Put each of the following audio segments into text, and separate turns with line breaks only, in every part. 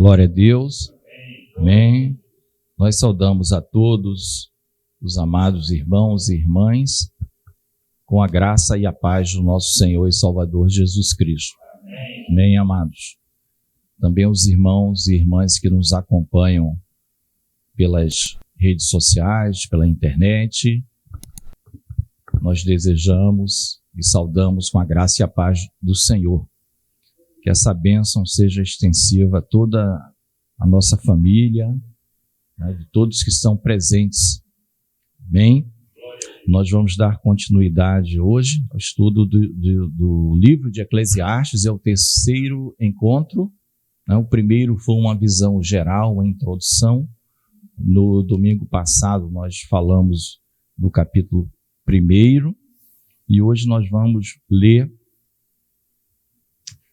Glória a Deus. Amém. Nós saudamos a todos os amados irmãos e irmãs com a graça e a paz do nosso Senhor e Salvador Jesus Cristo. Amém, amados. Também os irmãos e irmãs que nos acompanham pelas redes sociais, pela internet, nós desejamos e saudamos com a graça e a paz do Senhor. Que essa bênção seja extensiva a toda a nossa família, né, de todos que estão presentes. Amém? Nós vamos dar continuidade hoje ao estudo do livro de Eclesiastes, é o terceiro encontro. Né? O primeiro foi uma visão geral, uma introdução. No domingo passado nós falamos do capítulo 1 e hoje nós vamos ler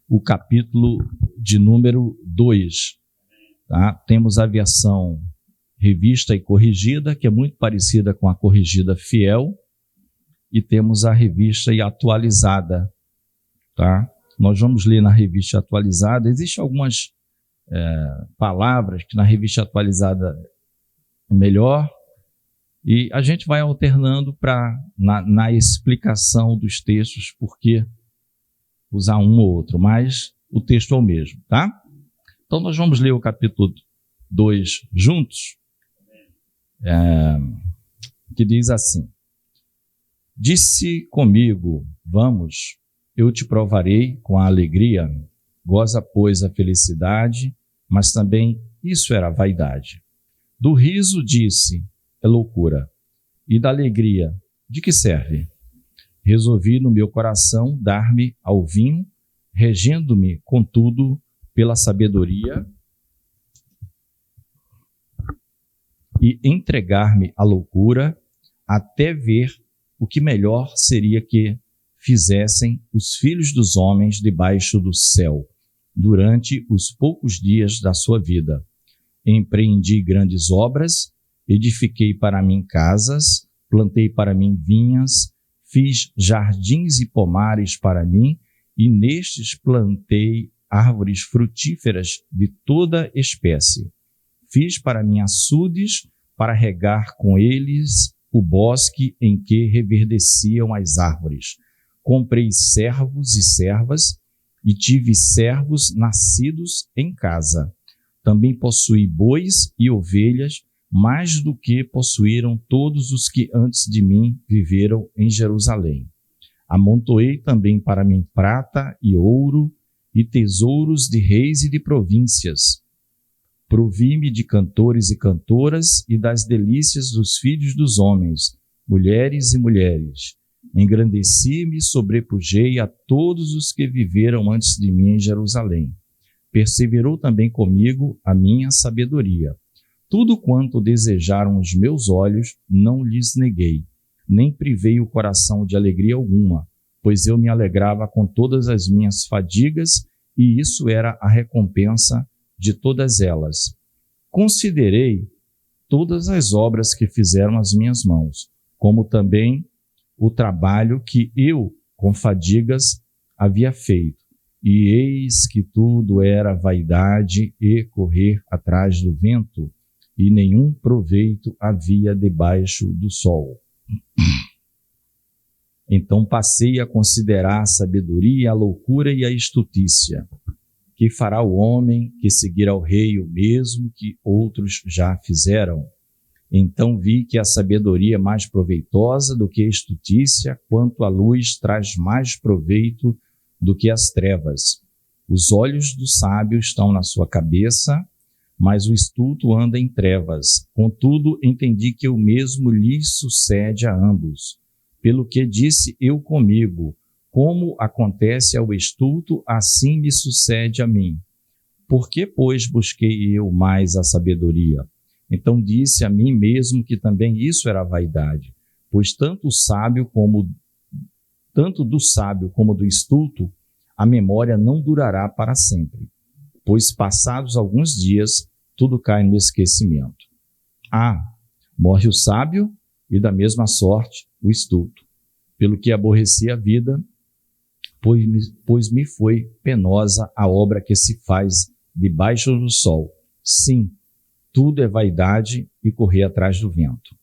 o capítulo de número 2. Tá? Temos a versão revista e corrigida, que é muito parecida com a corrigida fiel, e temos a revista e atualizada. Tá? Nós vamos ler na revista atualizada. Existem algumas palavras que na revista atualizada é melhor, e a gente vai alternando na explicação dos textos, porque usar um ou outro, mas o texto é o mesmo, tá? Então nós vamos ler o capítulo 2 juntos, que diz assim: Disse comigo, vamos, eu te provarei com a alegria, goza, pois, a felicidade, mas também isso era vaidade. Do riso disse, é loucura, e da alegria, de que serve? Resolvi no meu coração dar-me ao vinho, regendo-me, contudo, pela sabedoria, e entregar-me à loucura, até ver o que melhor seria que fizessem os filhos dos homens debaixo do céu, durante os poucos dias da sua vida. Empreendi grandes obras, edifiquei para mim casas, plantei para mim vinhas, fiz jardins e pomares para mim, e nestes plantei árvores frutíferas de toda espécie. Fiz para mim açudes, para regar com eles o bosque em que reverdeciam as árvores. Comprei servos e servas, e tive servos nascidos em casa. Também possuí bois e ovelhas, mais do que possuíram todos os que antes de mim viveram em Jerusalém. Amontoei também para mim prata e ouro e tesouros de reis e de províncias. Provi-me de cantores e cantoras e das delícias dos filhos dos homens, mulheres e mulheres. Engrandeci-me e sobrepujei a todos os que viveram antes de mim em Jerusalém. Perseverou também comigo a minha sabedoria. Tudo quanto desejaram os meus olhos, não lhes neguei, nem privei o coração de alegria alguma, pois eu me alegrava com todas as minhas fadigas, e isso era a recompensa de todas elas. Considerei todas as obras que fizeram as minhas mãos, como também o trabalho que eu, com fadigas, havia feito. E eis que tudo era vaidade e correr atrás do vento, e nenhum proveito havia debaixo do sol. Então passei a considerar a sabedoria, a loucura e a estutícia. Que fará o homem que seguir ao rei o mesmo que outros já fizeram? Então vi que a sabedoria é mais proveitosa do que a estutícia, quanto a luz traz mais proveito do que as trevas. Os olhos do sábio estão na sua cabeça, mas o estulto anda em trevas. Contudo, entendi que o mesmo lhes sucede a ambos. Pelo que disse eu comigo, como acontece ao estulto, assim me sucede a mim. Por que, pois, busquei eu mais a sabedoria? Então disse a mim mesmo que também isso era vaidade, pois tanto do sábio como do estulto, a memória não durará para sempre. Pois passados alguns dias, tudo cai no esquecimento. Morre o sábio e da mesma sorte o estulto. Pelo que aborreci a vida, pois me foi penosa a obra que se faz debaixo do sol. Sim, tudo é vaidade e correr atrás do vento.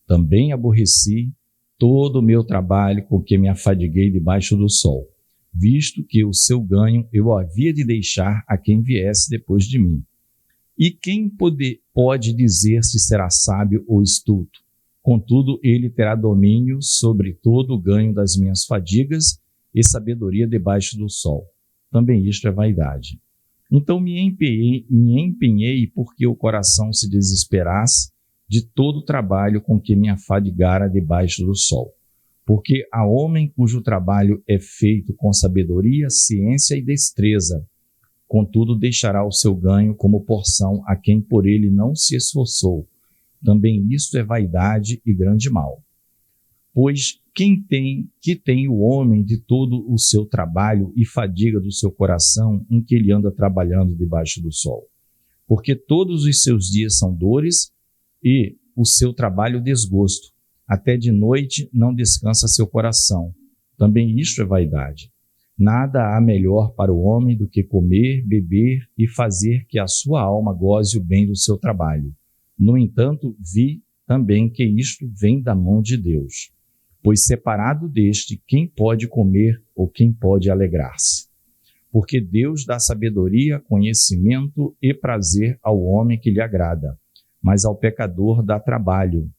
Também aborreci todo o meu trabalho com que me afadiguei debaixo do sol, visto que o seu ganho eu havia de deixar a quem viesse depois de mim. E quem pode dizer se será sábio ou estulto? Contudo, ele terá domínio sobre todo o ganho das minhas fadigas e sabedoria debaixo do sol. Também isto é vaidade. Então me empenhei porque o coração se desesperasse de todo o trabalho com que me afadigara debaixo do sol. Porque há homem cujo trabalho é feito com sabedoria, ciência e destreza, contudo deixará o seu ganho como porção a quem por ele não se esforçou. Também isto é vaidade e grande mal. Pois que tem o homem de todo o seu trabalho e fadiga do seu coração em que ele anda trabalhando debaixo do sol? Porque todos os seus dias são dores e o seu trabalho desgosto. Até de noite não descansa seu coração. Também isto é vaidade. Nada há melhor para o homem do que comer, beber e fazer que a sua alma goze o bem do seu trabalho. No entanto, vi também que isto vem da mão de Deus. Pois separado deste, quem pode comer ou quem pode alegrar-se? Porque Deus dá sabedoria, conhecimento e prazer ao homem que lhe agrada, mas ao pecador dá trabalho,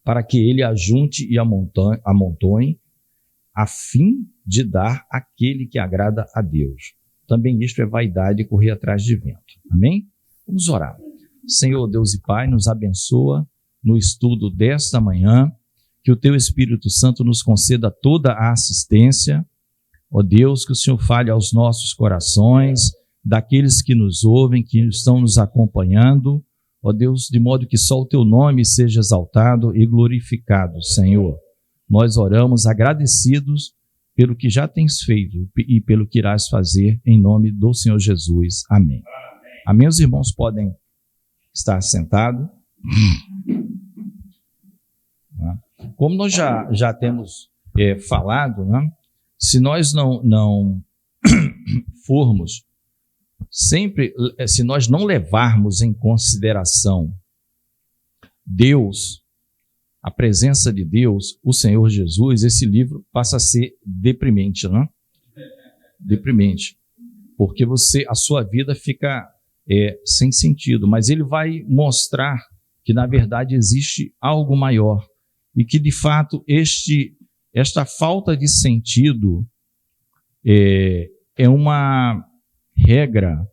para que ele ajunte e amontoe, a fim de dar àquele que agrada a Deus. Também isto é vaidade e correr atrás de vento. Amém? Vamos orar. Senhor Deus e Pai, nos abençoa no estudo desta manhã, que o Teu Espírito Santo nos conceda toda a assistência. Ó Deus, que o Senhor fale aos nossos corações, daqueles que nos ouvem, que estão nos acompanhando. Ó Deus, de modo que só o Teu nome seja exaltado e glorificado, Senhor. Nós oramos agradecidos pelo que já tens feito e pelo que irás fazer, em nome do Senhor Jesus. Amém. Amém. Os irmãos podem estar sentados. Como nós já temos falado, né? Se nós não formos sempre, se nós não levarmos em consideração Deus, a presença de Deus, o Senhor Jesus, esse livro passa a ser deprimente, né? Deprimente, porque a sua vida fica sem sentido, mas ele vai mostrar que na verdade existe algo maior e que de fato esta falta de sentido é uma regra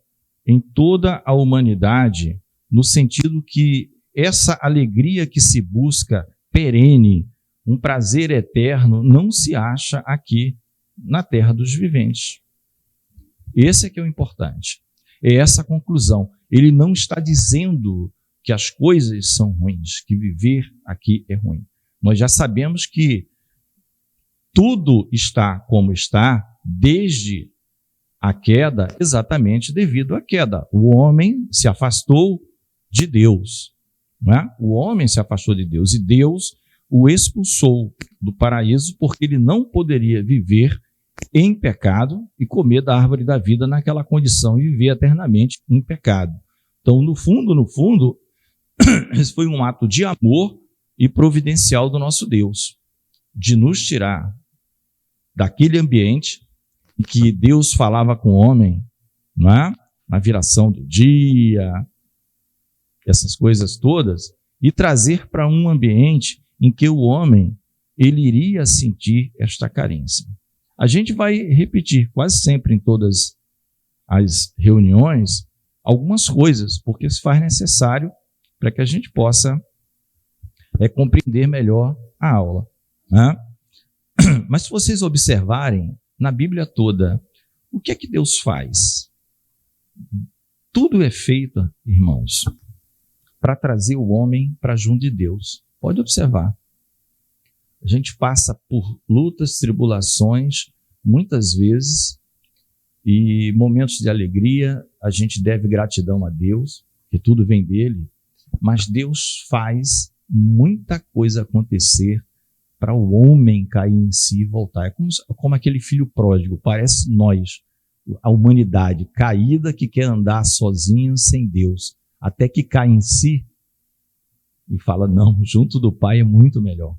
em toda a humanidade, no sentido que essa alegria que se busca perene, um prazer eterno, não se acha aqui na terra dos viventes. Esse é que é o importante. É essa a conclusão. Ele não está dizendo que as coisas são ruins, que viver aqui é ruim. Nós já sabemos que tudo está como está desde a queda, exatamente devido à queda. O homem se afastou de Deus, não é? O homem se afastou de Deus e Deus o expulsou do paraíso porque ele não poderia viver em pecado e comer da árvore da vida naquela condição e viver eternamente em pecado. Então, no fundo, esse foi um ato de amor e providencial do nosso Deus, de nos tirar daquele ambiente em que Deus falava com o homem, não é? Na viração do dia, essas coisas todas, e trazer para um ambiente em que o homem ele iria sentir esta carência. A gente vai repetir quase sempre em todas as reuniões algumas coisas, porque se faz necessário para que a gente possa compreender melhor a aula, né? Mas se vocês observarem na Bíblia toda, o que é que Deus faz? Tudo é feito, irmãos, para trazer o homem para junto de Deus. Pode observar. A gente passa por lutas, tribulações, muitas vezes, e momentos de alegria, a gente deve gratidão a Deus, que tudo vem dele, mas Deus faz muita coisa acontecer para o homem cair em si e voltar. É como aquele filho pródigo, parece nós, a humanidade caída que quer andar sozinha, sem Deus, até que cai em si e fala, não, junto do Pai é muito melhor.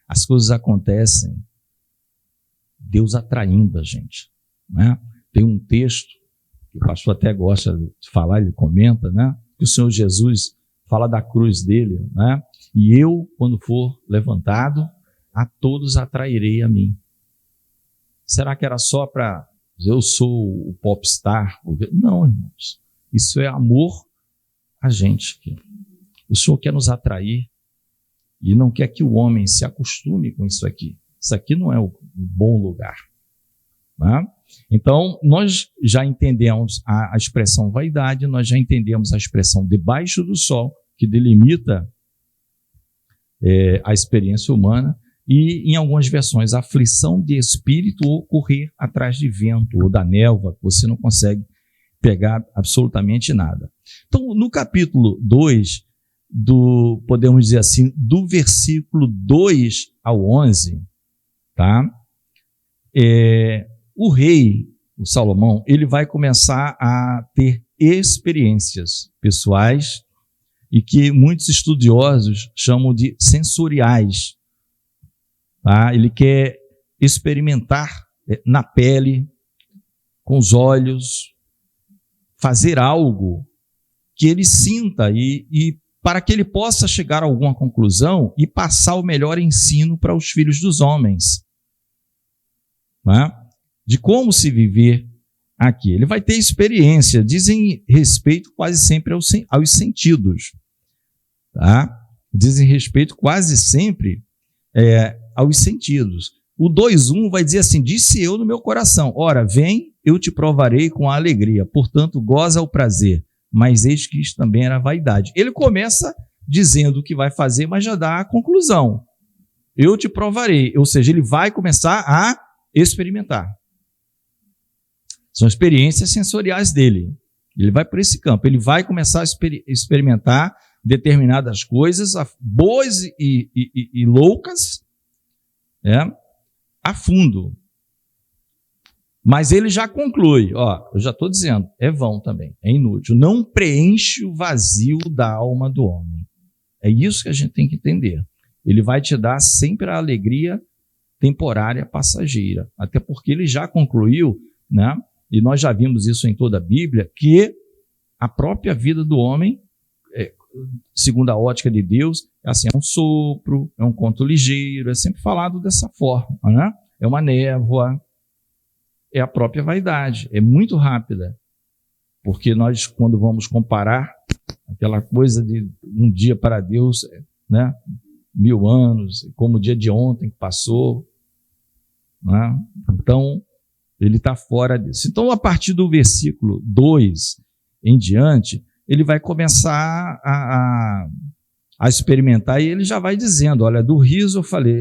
As coisas acontecem, Deus atraindo a gente. Né? Tem um texto, que o pastor até gosta de falar, ele comenta, né? Que o Senhor Jesus fala da cruz dele, né? E eu, quando for levantado, a todos atrairei a mim. Será que era só para dizer, eu sou o popstar? Não, irmãos. Isso é amor a gente. O Senhor quer nos atrair e não quer que o homem se acostume com isso aqui. Isso aqui não é o bom lugar. Né? Então, nós já entendemos a expressão vaidade, nós já entendemos a expressão debaixo do sol, que delimita a experiência humana, e em algumas versões, aflição de espírito ou correr atrás de vento ou da névoa, você não consegue pegar absolutamente nada. Então, no capítulo 2, podemos dizer assim, do versículo 2 ao 11, tá? O rei, o Salomão, ele vai começar a ter experiências pessoais e que muitos estudiosos chamam de sensoriais. Tá? Ele quer experimentar na pele, com os olhos, fazer algo que ele sinta e para que ele possa chegar a alguma conclusão e passar o melhor ensino para os filhos dos homens. Né? De como se viver aqui. Ele vai ter experiência, dizem respeito quase sempre aos sentidos. Tá? Dizem respeito quase sempre aos sentidos. O 2:1 vai dizer assim, disse eu no meu coração, ora, vem, eu te provarei com a alegria, portanto, goza o prazer. Mas eis que isto também era vaidade. Ele começa dizendo o que vai fazer, mas já dá a conclusão. Eu te provarei, ou seja, ele vai começar a experimentar. São experiências sensoriais dele. Ele vai por esse campo, ele vai começar a experimentar determinadas coisas, boas e loucas, a fundo. Mas ele já conclui, eu já estou dizendo, é vão também, é inútil, não preenche o vazio da alma do homem. É isso que a gente tem que entender. Ele vai te dar sempre a alegria temporária, passageira, até porque ele já concluiu, né? E nós já vimos isso em toda a Bíblia, que a própria vida do homem, segundo a ótica de Deus, é um sopro, é um conto ligeiro, é sempre falado dessa forma, né? É uma névoa, é a própria vaidade, é muito rápida, porque nós, quando vamos comparar aquela coisa de um dia para Deus, né? 1000 anos, como o dia de ontem que passou, né? Então, ele está fora disso. Então, a partir do versículo 2 em diante, ele vai começar a experimentar, e ele já vai dizendo, olha, do riso eu falei,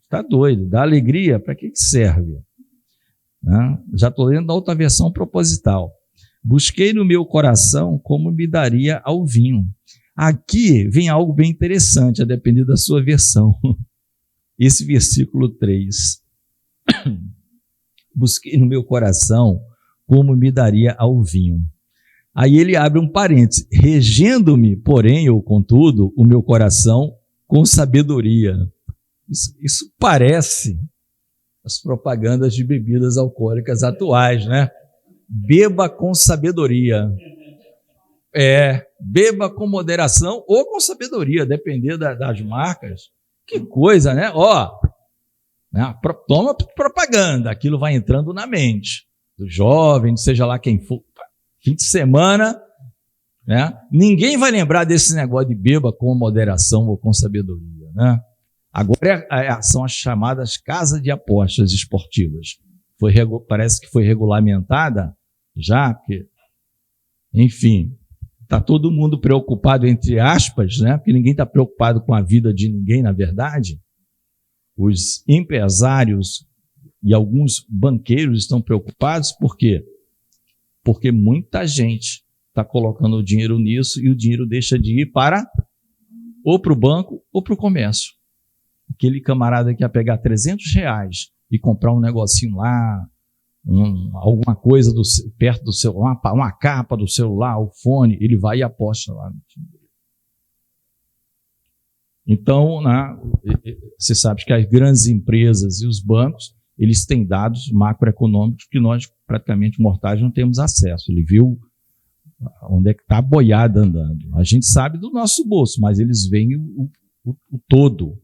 está doido, da alegria, para que serve? Né? Já estou lendo a outra versão proposital. Busquei no meu coração como me daria ao vinho. Aqui vem algo bem interessante, a depender da sua versão. Esse versículo 3. Busquei no meu coração como me daria ao vinho. Aí ele abre um parêntese. Regendo-me, porém, ou contudo, o meu coração com sabedoria. Isso parece as propagandas de bebidas alcoólicas atuais, né? Beba com sabedoria. Beba com moderação ou com sabedoria, depender das marcas. Que coisa, né? Toma propaganda, aquilo vai entrando na mente do jovem, seja lá quem for. Fim de semana, né? Ninguém vai lembrar desse negócio de beba com moderação ou com sabedoria, né? Agora são as chamadas casas de apostas esportivas. Parece que foi regulamentada já, porque, enfim, está todo mundo preocupado, entre aspas, né? Porque ninguém está preocupado com a vida de ninguém, na verdade. Os empresários e alguns banqueiros estão preocupados, por quê? Porque muita gente está colocando o dinheiro nisso e o dinheiro deixa de ir ou para o banco ou para o comércio. Aquele camarada que ia pegar R$300 e comprar um negocinho lá, alguma coisa perto do celular, uma capa do celular, o fone, ele vai e aposta lá no time dele. Então, você sabe que as grandes empresas e os bancos, eles têm dados macroeconômicos que nós, praticamente mortais, não temos acesso. Ele viu onde é que está a boiada andando. A gente sabe do nosso bolso, mas eles veem o todo.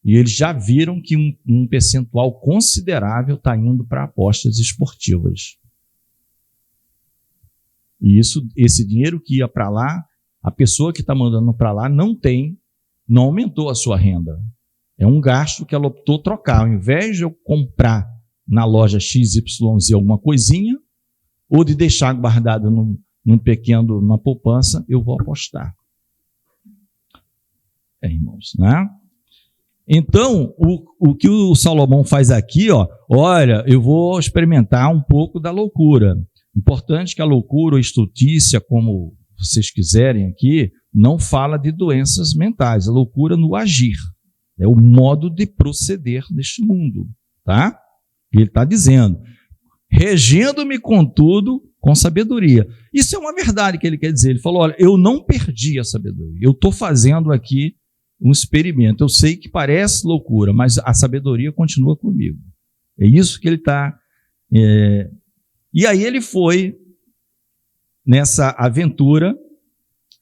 E eles já viram que um percentual considerável está indo para apostas esportivas. E esse dinheiro que ia para lá, a pessoa que está mandando para lá não aumentou a sua renda. É um gasto que ela optou trocar. Ao invés de eu comprar na loja XYZ alguma coisinha, ou de deixar guardado numa poupança, eu vou apostar. Irmãos, né? Então, o que o Salomão faz aqui, olha, eu vou experimentar um pouco da loucura. Importante que a loucura ou estultícia, como vocês quiserem aqui, não fala de doenças mentais. A loucura no agir. É o modo de proceder neste mundo, tá? Ele está dizendo, regendo-me, contudo, com sabedoria. Isso é uma verdade que ele quer dizer. Ele falou, olha, eu não perdi a sabedoria. Eu estou fazendo aqui um experimento. Eu sei que parece loucura, mas a sabedoria continua comigo. É isso que ele está... E aí ele foi nessa aventura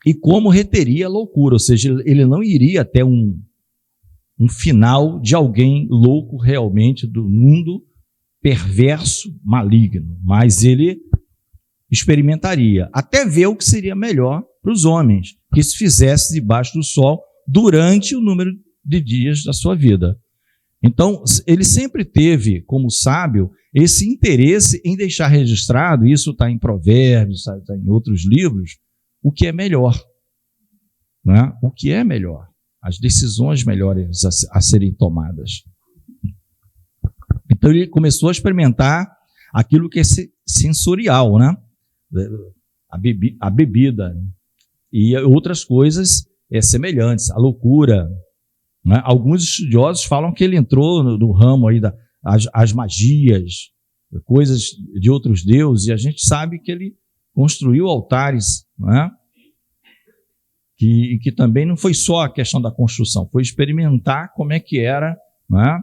e como reteria a loucura, ou seja, ele não iria até um final de alguém louco realmente do mundo perverso, maligno, mas ele experimentaria, até ver o que seria melhor para os homens, que se fizesse debaixo do sol durante o número de dias da sua vida. Então, ele sempre teve, como sábio, esse interesse em deixar registrado, isso está em Provérbios, está em outros livros, o que é melhor. Né? O que é melhor. As decisões melhores a serem tomadas. Então, ele começou a experimentar aquilo que é sensorial, né? A bebida e outras coisas semelhantes, a loucura. Né? Alguns estudiosos falam que ele entrou no ramo aí das magias, coisas de outros deuses, e a gente sabe que ele construiu altares, né? que também não foi só a questão da construção, foi experimentar como é que era, né?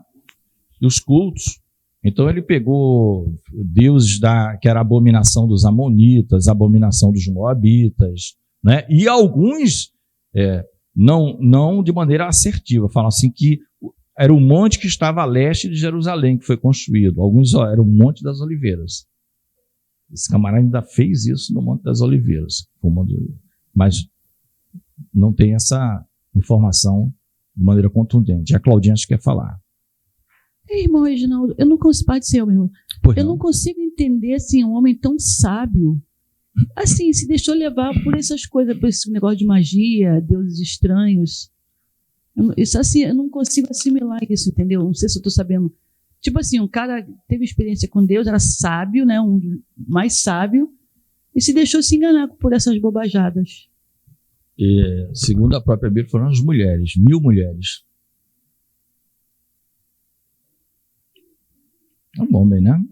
Os cultos. Então ele pegou deuses que era a abominação dos amonitas, a abominação dos moabitas, né? E alguns não de maneira assertiva, falam assim que era o monte que estava a leste de Jerusalém que foi construído. Alguns era o Monte das Oliveiras. Esse camarada ainda fez isso no Monte das Oliveiras, mas não tem essa informação de maneira contundente. A Claudinha acho que quer falar.
Irmão Reginaldo, eu não consigo, pode ser, meu irmão. Eu não consigo entender assim, um homem tão sábio, assim, se deixou levar por essas coisas, por esse negócio de magia, deuses estranhos. Isso assim, eu não consigo assimilar isso, entendeu? Não sei se eu estou sabendo. Tipo assim, um cara teve experiência com Deus, era sábio, né? Um mais sábio, e se deixou se enganar por essas bobajadas.
Segundo a própria Bíblia, foram as mulheres, 1000 mulheres. Tá bom, bem, né?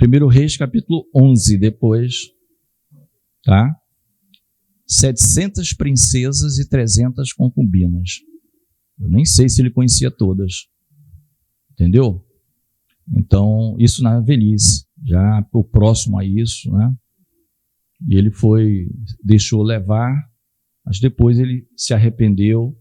1 Reis, capítulo 11, depois, tá? 700 princesas e 300 concubinas. Eu nem sei se ele conhecia todas. Entendeu? Então, isso na velhice, já o próximo a isso, né? E ele deixou levar, mas depois ele se arrependeu,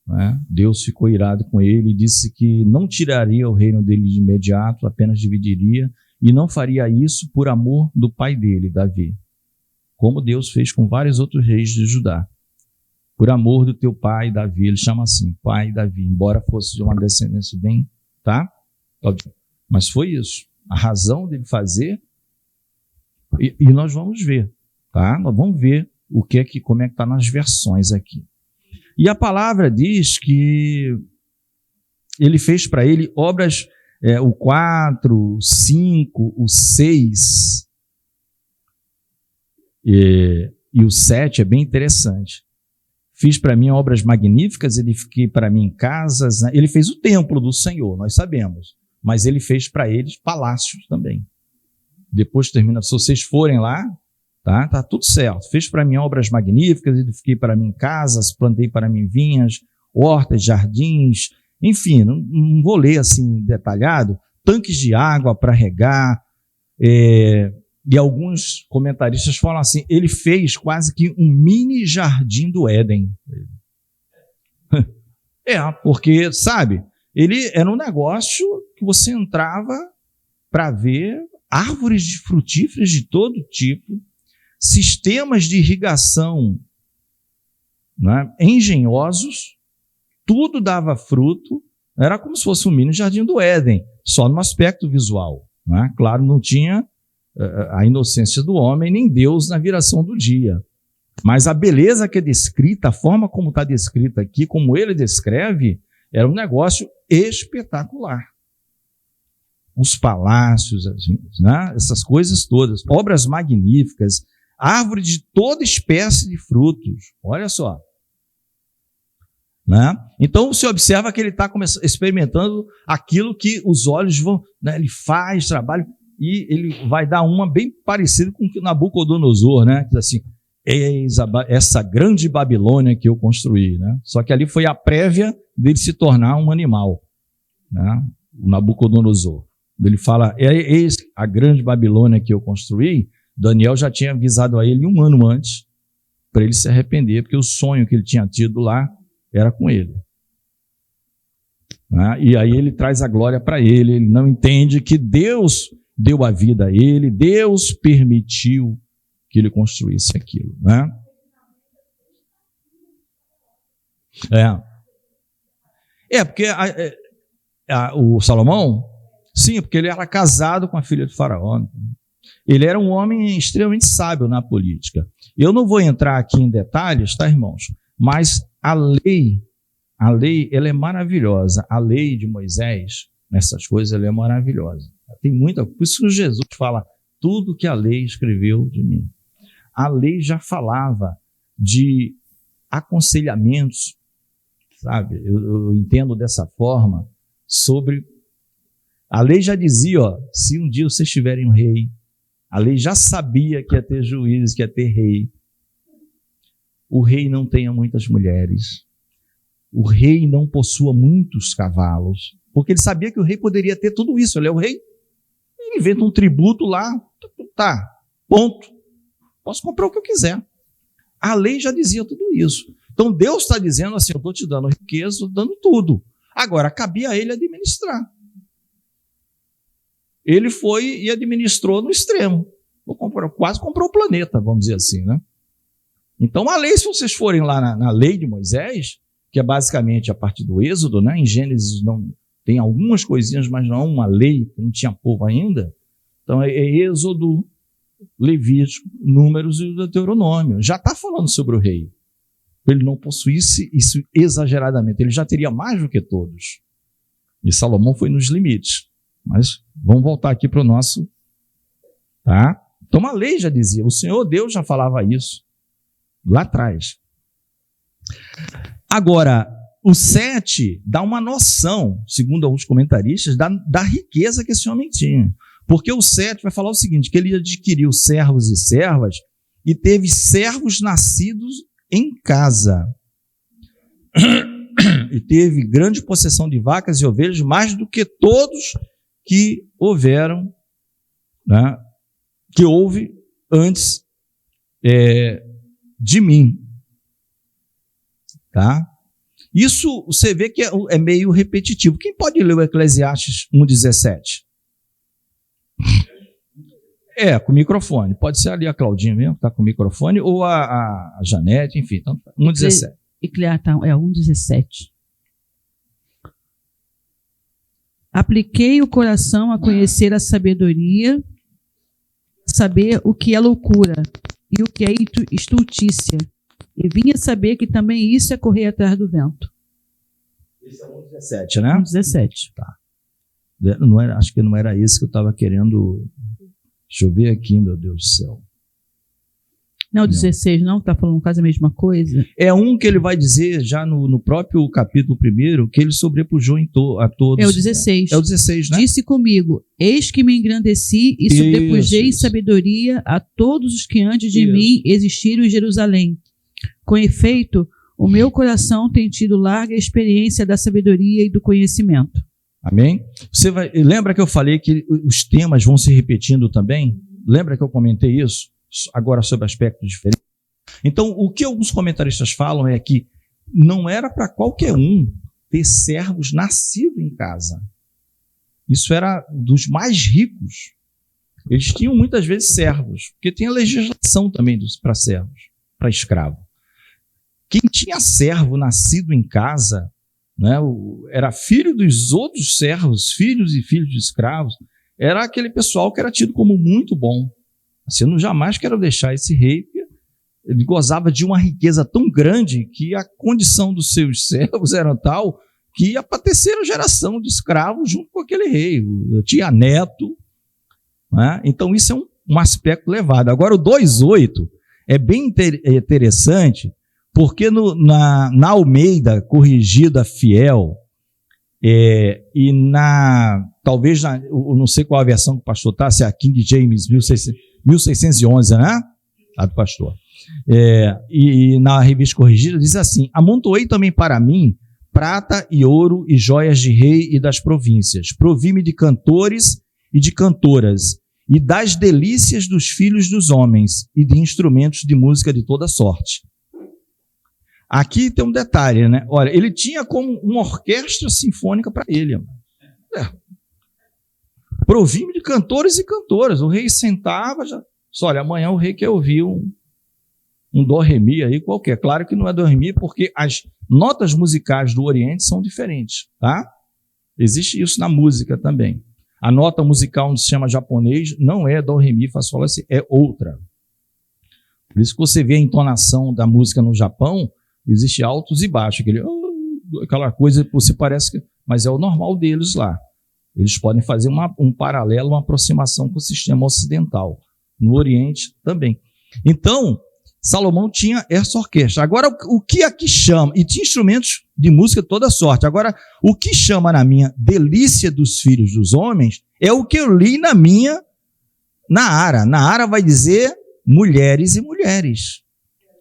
né? Deus ficou irado com ele e disse que não tiraria o reino dele de imediato, apenas dividiria, e não faria isso por amor do pai dele, Davi, como Deus fez com vários outros reis de Judá. Por amor do teu pai, Davi, ele chama assim, pai Davi, embora fosse de uma descendência bem, tá? Mas foi isso, a razão dele fazer, e nós vamos ver, tá? Nós vamos ver como é que está nas versões aqui. E a palavra diz que ele fez para ele obras, o 4, o 5, o 6 e o 7 é bem interessante. Fiz para mim obras magníficas, edifiquei para mim casas, né? Ele fez o templo do Senhor, nós sabemos. mas ele fez para eles palácios também. Depois termina, se vocês forem lá, tá tudo certo. Fez para mim obras magníficas, edifiquei para mim casas, plantei para mim vinhas, hortas, jardins, enfim, não vou ler assim detalhado, tanques de água para regar, e alguns comentaristas falam assim, ele fez quase que um mini jardim do Éden. Porque, sabe, ele era um negócio que você entrava para ver árvores frutíferas de todo tipo, sistemas de irrigação, né, engenhosos, tudo dava fruto, era como se fosse um mini jardim do Éden, só no aspecto visual. Né? Claro, não tinha a inocência do homem, nem Deus na viração do dia. Mas a beleza que é descrita, a forma como está descrita aqui, como ele descreve, era um negócio espetacular. Os palácios, né? Essas coisas todas, obras magníficas, árvore de toda espécie de frutos. Olha só. Né? Então você observa que ele está experimentando aquilo que os olhos vão, né? Ele faz trabalho e ele vai dar uma bem parecida com o que Nabucodonosor, né? Que diz assim, eis essa grande Babilônia que eu construí, né? Só que ali foi a prévia dele se tornar um animal, né? O Nabucodonosor. Ele fala, eis a grande Babilônia que eu construí. Daniel já tinha avisado a ele 1 ano antes para ele se arrepender, porque o sonho que ele tinha tido lá era com ele. Né? E aí ele traz a glória para ele, ele não entende que Deus deu a vida a ele, Deus permitiu que ele construísse aquilo. Né? Porque o Salomão, sim, porque ele era casado com a filha de Faraó. Ele era um homem extremamente sábio na política. Eu não vou entrar aqui em detalhes, tá, irmãos? Mas a lei, ela é maravilhosa. A lei de Moisés, nessas coisas, ela é maravilhosa. Tem muita, por isso que Jesus fala, tudo que a lei escreveu de mim. A lei já falava de aconselhamentos, sabe? Eu entendo dessa forma, sobre... A lei já dizia, se um dia vocês tiverem um rei, a lei já sabia que ia ter juízes, que ia ter rei. O rei não tenha muitas mulheres. O rei não possua muitos cavalos. Porque ele sabia que o rei poderia ter tudo isso. Ele é o rei. Ele inventa um tributo lá. Tá, ponto. Posso comprar o que eu quiser. A lei já dizia tudo isso. Então Deus está dizendo assim, eu estou te dando riqueza, estou dando tudo. Agora, cabia a ele administrar. Ele foi e administrou no extremo. Quase comprou o planeta, vamos dizer assim, né? Então, a lei, se vocês forem lá na lei de Moisés, que é basicamente a partir do Êxodo, né? Em Gênesis não, tem algumas coisinhas, mas não uma lei, que não tinha povo ainda. Então, é Êxodo, Levítico, Números e Deuteronômio. Já está falando sobre o rei. Ele não possuísse isso exageradamente, ele já teria mais do que todos. E Salomão foi nos limites. Mas vamos voltar aqui para o nosso... Tá? Então, a lei já dizia, o Senhor Deus já falava isso lá atrás. Agora, o 7 dá uma noção, segundo alguns comentaristas, da riqueza que esse homem tinha. Porque o 7 vai falar o seguinte, que ele adquiriu servos e servas e teve servos nascidos em casa. E teve grande possessão de vacas e ovelhas, mais do que todos que houveram, né, que houve antes de mim. Tá? Isso você vê que é meio repetitivo. Quem pode ler o Eclesiastes 1,17? Com microfone. Pode ser ali a Claudinha mesmo, que está com o microfone, ou a Janete, enfim. Então, 1,17.
Eclesiastes 1,17. Apliquei o coração a conhecer a sabedoria, saber o que é loucura e o que é estultícia. E vinha saber que também isso é correr atrás do vento.
Esse é o 1,17, né?
1,17.
Tá. Não era, acho que não era esse que eu estava querendo. Deixa eu ver aqui, meu Deus do céu.
Não, 16 não, está falando quase a mesma coisa.
É um que ele vai dizer já no próprio capítulo 1, que ele sobrepujou a todos.
É o 16.
É o 16, né?
Disse comigo, eis que me engrandeci e sobrepujei sabedoria a todos os que antes de mim existiram em Jerusalém. Com efeito, o meu coração tem tido larga experiência da sabedoria e do conhecimento.
Amém? Lembra que eu falei que os temas vão se repetindo também? Lembra que eu comentei isso? Agora sobre aspectos diferentes. Então, o que alguns comentaristas falam é que não era para qualquer um ter servos nascidos em casa. Isso era dos mais ricos. Eles tinham muitas vezes servos, porque tem a legislação também para servos, para escravo. Quem tinha servo nascido em casa, né, era filho dos outros servos, filhos e filhos de escravos, era aquele pessoal que era tido como muito bom. Assim, eu jamais quero deixar esse rei, porque ele gozava de uma riqueza tão grande que a condição dos seus servos era tal que ia para a terceira geração de escravos junto com aquele rei. Eu tinha neto, né? Então isso é um aspecto levado. Agora o 2:8 é bem interessante, porque na Almeida Corrigida Fiel, e talvez eu não sei qual a versão que o pastor está, se é a King James 1611, né? A do pastor. E na Revista Corrigida diz assim: amontoei também para mim prata e ouro e joias de rei e das províncias. Provi-me de cantores e de cantoras, e das delícias dos filhos dos homens, e de instrumentos de música de toda sorte. Aqui tem um detalhe, né? Olha, ele tinha como uma orquestra sinfônica para ele. Provi-me de cantores e cantoras. O rei sentava, olha, amanhã o rei quer ouvir um dó ré mi aí qualquer. Claro que não é dó ré mi, porque as notas musicais do Oriente são diferentes, tá? Existe isso na música também. A nota musical onde se chama japonês não é dó ré mi, fá, sol, lá, si, é outra. Por isso que você vê a entonação da música no Japão, existe altos e baixos, aquela coisa que você parece que... Mas é o normal deles lá. Eles podem fazer um paralelo, uma aproximação com o sistema ocidental. No Oriente também. Então, Salomão tinha essa orquestra. Agora, o que aqui chama... E tinha instrumentos de música de toda sorte. Agora, o que chama na minha delícia dos filhos dos homens é o que eu li na Ara. Na Ara vai dizer mulheres e mulheres.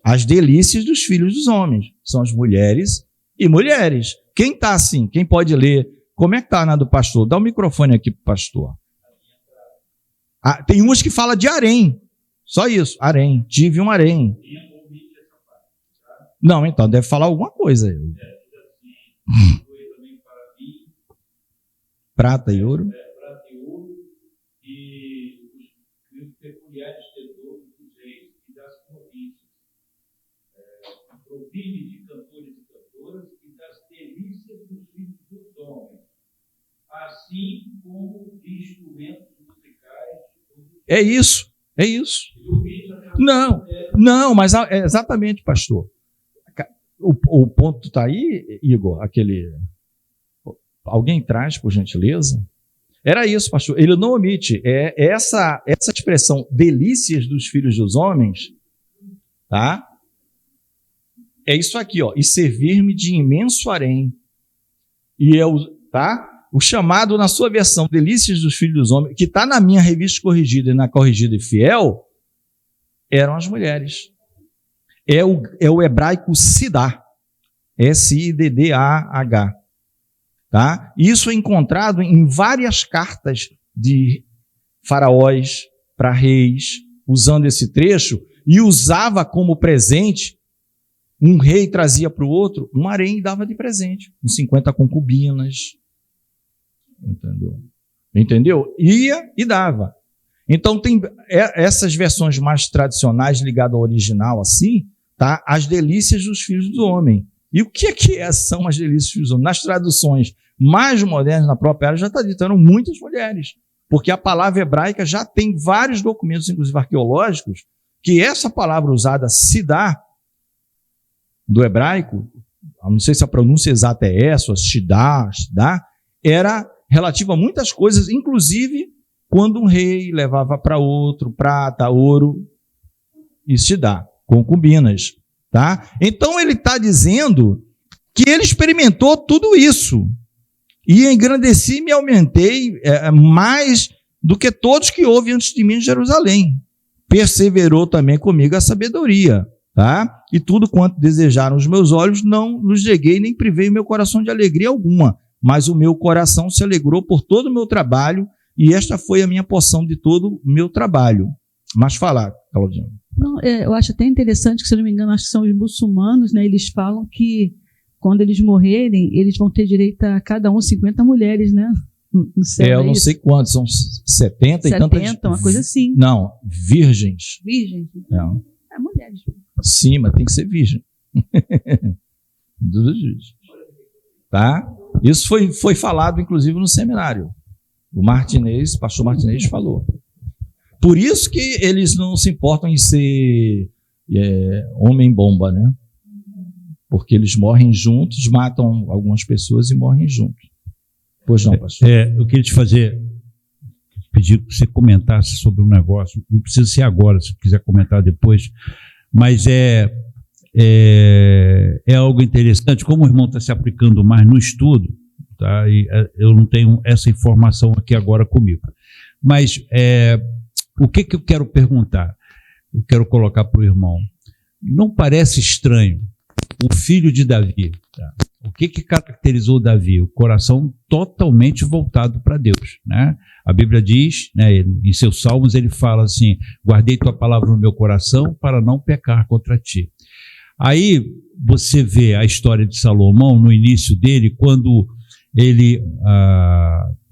As delícias dos filhos dos homens são as mulheres e mulheres. Quem está assim? Quem pode ler? Como é que está na do pastor? Dá o microfone aqui para o pastor. Tem umas que fala de harém. Só isso, harém. Tive um harém. Não, então, deve falar alguma coisa aí. Prata e ouro.
Prata e ouro e os peculiares tesouros dos reis e das províncias. Provi-me de cantores e cantoras e das delícias dos filhos dos homens, assim como de instrumentos musicais.
É isso. Não, mas exatamente, pastor. O ponto está aí, Igor, alguém traz, por gentileza? Era isso, pastor. Ele não omite. Essa expressão, delícias dos filhos dos homens, tá? É isso aqui, ó. E servir-me de imenso harém. Tá? O chamado na sua versão, delícias dos filhos dos homens, que está na minha Revista Corrigida e na Corrigida e Fiel, eram as mulheres. É o hebraico Siddá. S-I-D-D-A-H. Tá? Isso é encontrado em várias cartas de faraós para reis, usando esse trecho, e usava como presente. Um rei trazia para o outro um harém e dava de presente, com 50 concubinas. Entendeu? Ia e dava. Então, tem essas versões mais tradicionais ligadas ao original, assim, tá? As delícias dos filhos do homem. E o que são as delícias dos filhos do homem? Nas traduções mais modernas, na própria era, já está dito, eram muitas mulheres. Porque a palavra hebraica já tem vários documentos, inclusive arqueológicos, que essa palavra usada, Siddá, do hebraico, não sei se a pronúncia exata é essa, Shidá, era relativa a muitas coisas, inclusive quando um rei levava para outro prata, ouro, Isso te dá concubinas, tá? Então ele está dizendo que ele experimentou tudo isso. E engrandeci e me aumentei mais do que todos que houve antes de mim em Jerusalém. Perseverou também comigo a sabedoria, tá? E tudo quanto desejaram os meus olhos, não nos neguei, nem privei o meu coração de alegria alguma. Mas o meu coração se alegrou por todo o meu trabalho, e esta foi a minha porção de todo o meu trabalho. Mas falar, Claudinho.
Não, eu acho até interessante que, se eu não me engano, acho que são os muçulmanos, né? Eles falam que quando eles morrerem, eles vão ter direito a cada um 50 mulheres, né? No céu,
eu não sei quantos, são 70 e tantas.
70, uma coisa assim.
Não, virgens.
Virgens? Mulheres.
Sim, mas tem que ser virgem. Tá? Isso foi falado, inclusive, no seminário. O pastor Martinez falou. Por isso que eles não se importam em ser homem-bomba, né? Porque eles morrem juntos, matam algumas pessoas e morrem juntos. Pois não, pastor?
Eu queria pedir que você comentasse sobre um negócio. Não precisa ser agora, se quiser comentar depois. Mas é algo interessante. Como o irmão está se aplicando mais no estudo, tá? E eu não tenho essa informação aqui agora comigo. Mas o que eu quero perguntar? Eu quero colocar para o irmão. Não parece estranho o filho de Davi, tá? O que caracterizou Davi? O coração totalmente voltado para Deus, né? A Bíblia diz, né, em seus salmos, ele fala assim: guardei tua palavra no meu coração para não pecar contra ti. Aí você vê a história de Salomão no início dele, quando ele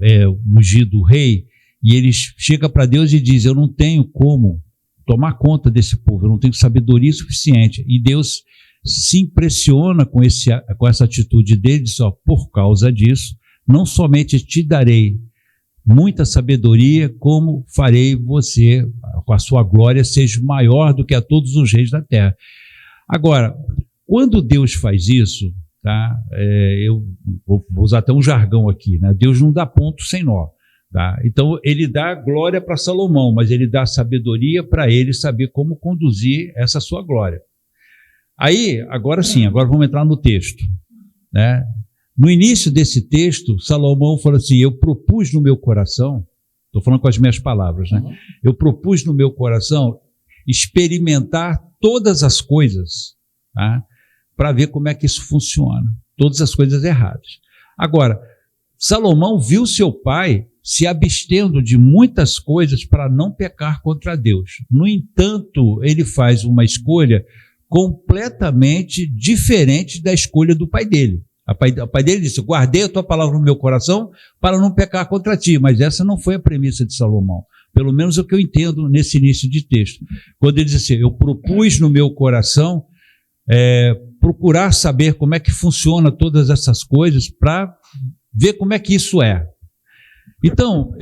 é ungido rei, e ele chega para Deus e diz: eu não tenho como tomar conta desse povo, eu não tenho sabedoria suficiente. E Deus se impressiona com essa atitude dele, diz: por causa disso, não somente te darei muita sabedoria, como farei você, com a sua glória, seja maior do que a todos os reis da terra. Agora, quando Deus faz isso, tá? Eu vou usar até um jargão aqui, né? Deus não dá ponto sem nó. Tá? Então, ele dá glória para Salomão, mas ele dá sabedoria para ele saber como conduzir essa sua glória. Aí, agora sim, agora vamos entrar no texto, né? No início desse texto, Salomão falou assim: eu propus no meu coração, estou falando com as minhas palavras, né? Eu propus no meu coração experimentar todas as coisas, tá? Para ver como é que isso funciona, todas as coisas erradas. Agora, Salomão viu seu pai se abstendo de muitas coisas para não pecar contra Deus. No entanto, ele faz uma escolha completamente diferente da escolha do pai dele. O pai dele disse: guardei a tua palavra no meu coração para não pecar contra ti. Mas essa não foi a premissa de Salomão. Pelo menos é o que eu entendo nesse início de texto. Quando ele diz assim: eu propus no meu coração procurar saber como é que funciona todas essas coisas para ver como é que isso é. Então,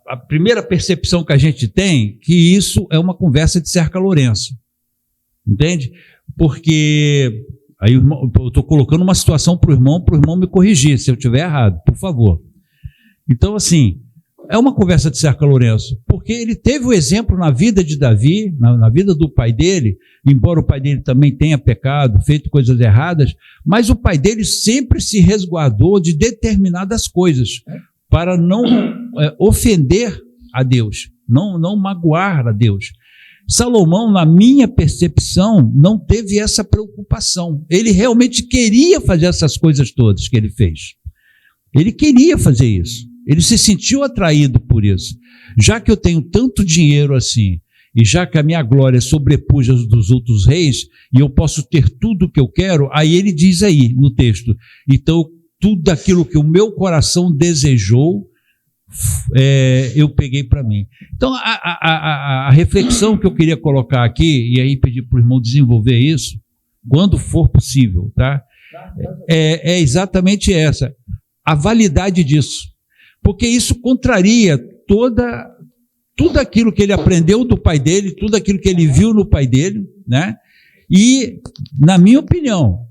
a primeira percepção que a gente tem que isso é uma conversa de Cerca Lourenço. Entende? Porque aí eu estou colocando uma situação para o irmão me corrigir se eu estiver errado, por favor. Então, assim, é uma conversa de Cerca Lourenço, porque ele teve o exemplo na vida de Davi, na vida do pai dele, embora o pai dele também tenha pecado, feito coisas erradas, mas o pai dele sempre se resguardou de determinadas coisas, para não ofender a Deus, não magoar a Deus. Salomão, na minha percepção, não teve essa preocupação. Ele realmente queria fazer essas coisas todas que ele fez. Ele queria fazer isso. Ele se sentiu atraído por isso. Já que eu tenho tanto dinheiro assim, e já que a minha glória sobrepuja as dos outros reis, e eu posso ter tudo o que eu quero, aí ele diz aí no texto: então tudo aquilo que o meu coração desejou, eu peguei para mim. Então a reflexão que eu queria colocar aqui, e aí pedir para o irmão desenvolver isso, quando for possível, tá? É exatamente essa, a validade disso. Porque isso contraria tudo aquilo que ele aprendeu do pai dele, tudo aquilo que ele viu no pai dele, né? E, na minha opinião,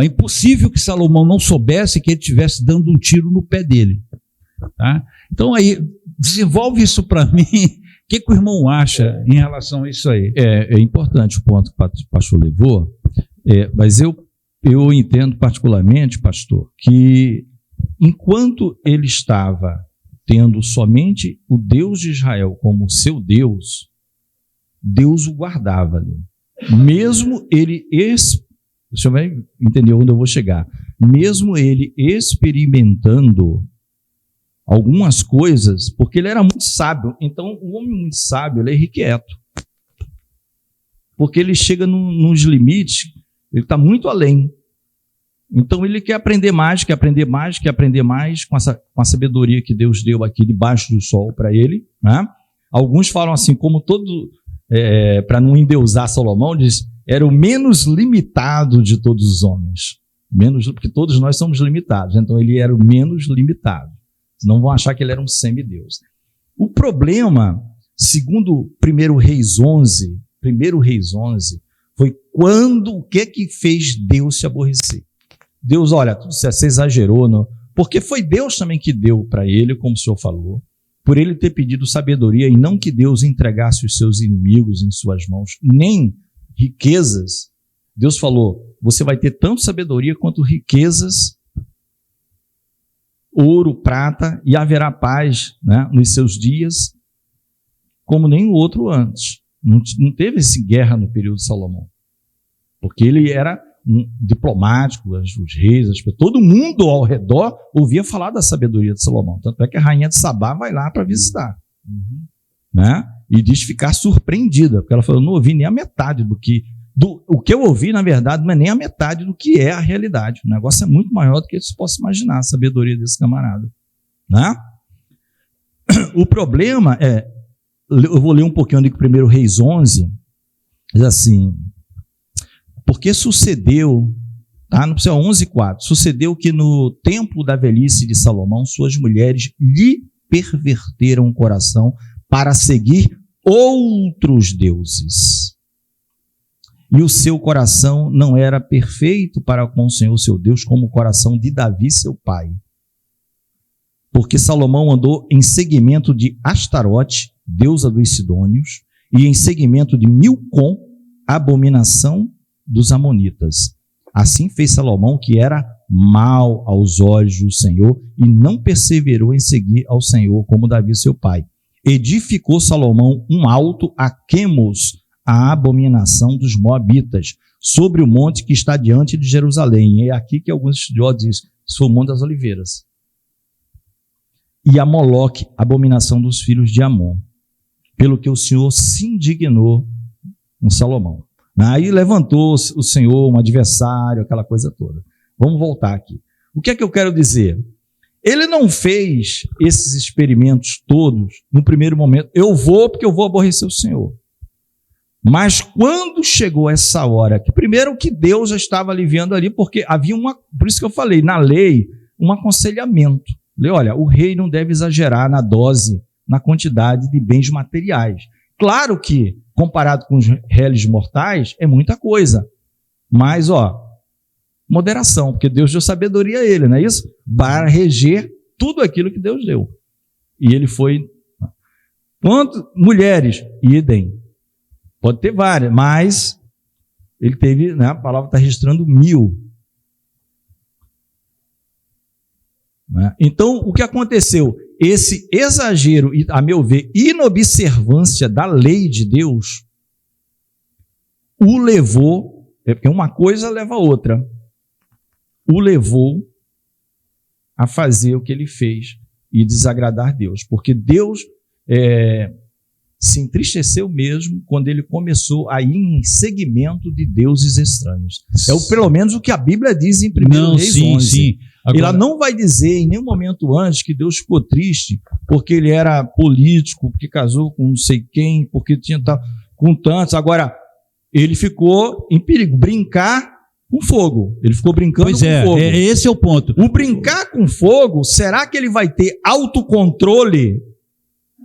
é impossível que Salomão não soubesse que ele estivesse dando um tiro no pé dele. Tá? Então, aí, desenvolve isso para mim, que o irmão acha em relação a isso aí?
É importante o ponto que o pastor levou, mas eu entendo particularmente, pastor, que enquanto ele estava tendo somente o Deus de Israel como seu Deus, Deus o guardava ali. Mesmo ele, o senhor vai entender onde eu vou chegar, mesmo ele experimentando algumas coisas, porque ele era muito sábio. Então, o homem muito sábio, ele é irrequieto. Porque ele chega nos limites, ele está muito além. Então, ele quer aprender mais, quer aprender mais, quer aprender mais com a sabedoria que Deus deu aqui debaixo do sol para ele. Né? Alguns falam assim, como para não endeusar Salomão, diz, era o menos limitado de todos os homens. Porque todos nós somos limitados. Então, ele era o menos limitado. Não vão achar que ele era um semideus. O problema, segundo 1 Reis 11, foi o que fez Deus se aborrecer. Deus, olha, você exagerou, não? Porque foi Deus também que deu para ele, como o senhor falou, por ele ter pedido sabedoria e não que Deus entregasse os seus inimigos em suas mãos, nem riquezas. Deus falou, você vai ter tanto sabedoria quanto riquezas, ouro, prata, e haverá paz, né, nos seus dias, como nenhum outro antes. Não teve essa guerra no período de Salomão, porque ele era um diplomático, os reis, todo mundo ao redor ouvia falar da sabedoria de Salomão, tanto é que a rainha de Sabá vai lá para visitar, né? E diz ficar surpreendida, porque ela falou, não ouvi nem a metade o que eu ouvi, na verdade, não é nem a metade do que é a realidade. O negócio é muito maior do que se possa imaginar, a sabedoria desse camarada. Né? O problema eu vou ler um pouquinho de 1 Reis 11, diz assim, porque sucedeu, tá? No 11:4, sucedeu que no tempo da velhice de Salomão, suas mulheres lhe perverteram o coração para seguir outros deuses. E o seu coração não era perfeito para com o Senhor seu Deus, como o coração de Davi, seu pai. Porque Salomão andou em seguimento de Astarote, deusa dos Sidônios, e em seguimento de Milcom, abominação dos amonitas. Assim fez Salomão, que era mau aos olhos do Senhor, e não perseverou em seguir ao Senhor, como Davi, seu pai. Edificou Salomão um alto a Quemos, a abominação dos moabitas, sobre o monte que está diante de Jerusalém. E é aqui que alguns estudiosos dizem, foi o Monte das Oliveiras. E a Moloque, abominação dos filhos de Amon, pelo que o Senhor se indignou com Salomão. Aí levantou o Senhor um adversário, aquela coisa toda. Vamos voltar aqui. O que é que eu quero dizer? Ele não fez esses experimentos todos no primeiro momento. Eu vou porque eu vou aborrecer o Senhor. Mas quando chegou essa hora, que primeiro que Deus já estava aliviando ali, porque havia por isso que eu falei, na lei, um aconselhamento. Olha, o rei não deve exagerar na dose, na quantidade de bens materiais. Claro que, comparado com os réis mortais, é muita coisa. Mas, moderação, porque Deus deu sabedoria a ele, não é isso? Para reger tudo aquilo que Deus deu. E ele foi... Quanto? Mulheres, idem. Pode ter várias, mas ele teve, né, a palavra está registrando 1000. Né? Então, o que aconteceu? Esse exagero, e, a meu ver, inobservância da lei de Deus, o levou, porque uma coisa leva a outra, o levou a fazer o que ele fez e desagradar Deus, porque Deus se entristeceu mesmo quando ele começou a ir em seguimento de deuses estranhos. Pelo menos o que a Bíblia diz em 1 Reis 11. Sim. Agora... Ela não vai dizer em nenhum momento antes que Deus ficou triste porque ele era político, porque casou com não sei quem, porque tinha com tantos. Agora, ele ficou em perigo, brincar com fogo. Ele ficou brincando com fogo.
Esse é o ponto.
O brincar com fogo, será que ele vai ter autocontrole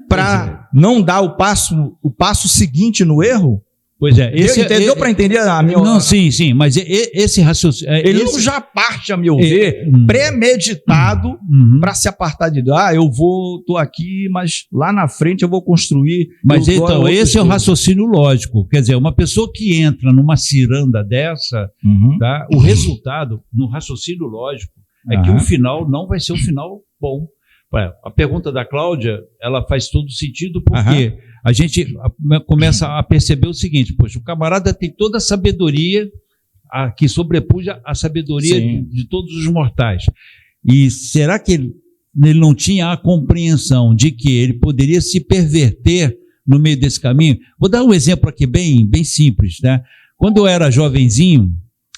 para não dar o passo seguinte no erro?
Pois é.
Deu para entender a minha...
Não, sim, mas esse raciocínio...
Ele não já parte, a meu ver, premeditado para se apartar de Deus. Eu estou aqui, mas lá na frente eu vou construir...
Mas então, esse é o raciocínio lógico. Quer dizer, uma pessoa que entra numa ciranda dessa, tá, o resultado, no raciocínio lógico, é que o final não vai ser um final bom. A pergunta da Cláudia, ela faz todo sentido, porque a gente começa a perceber o seguinte: poxa, o camarada tem toda a sabedoria que sobrepuja a sabedoria de todos os mortais. E será que ele não tinha a compreensão de que ele poderia se perverter no meio desse caminho? Vou dar um exemplo aqui bem simples, né? Quando eu era jovenzinho,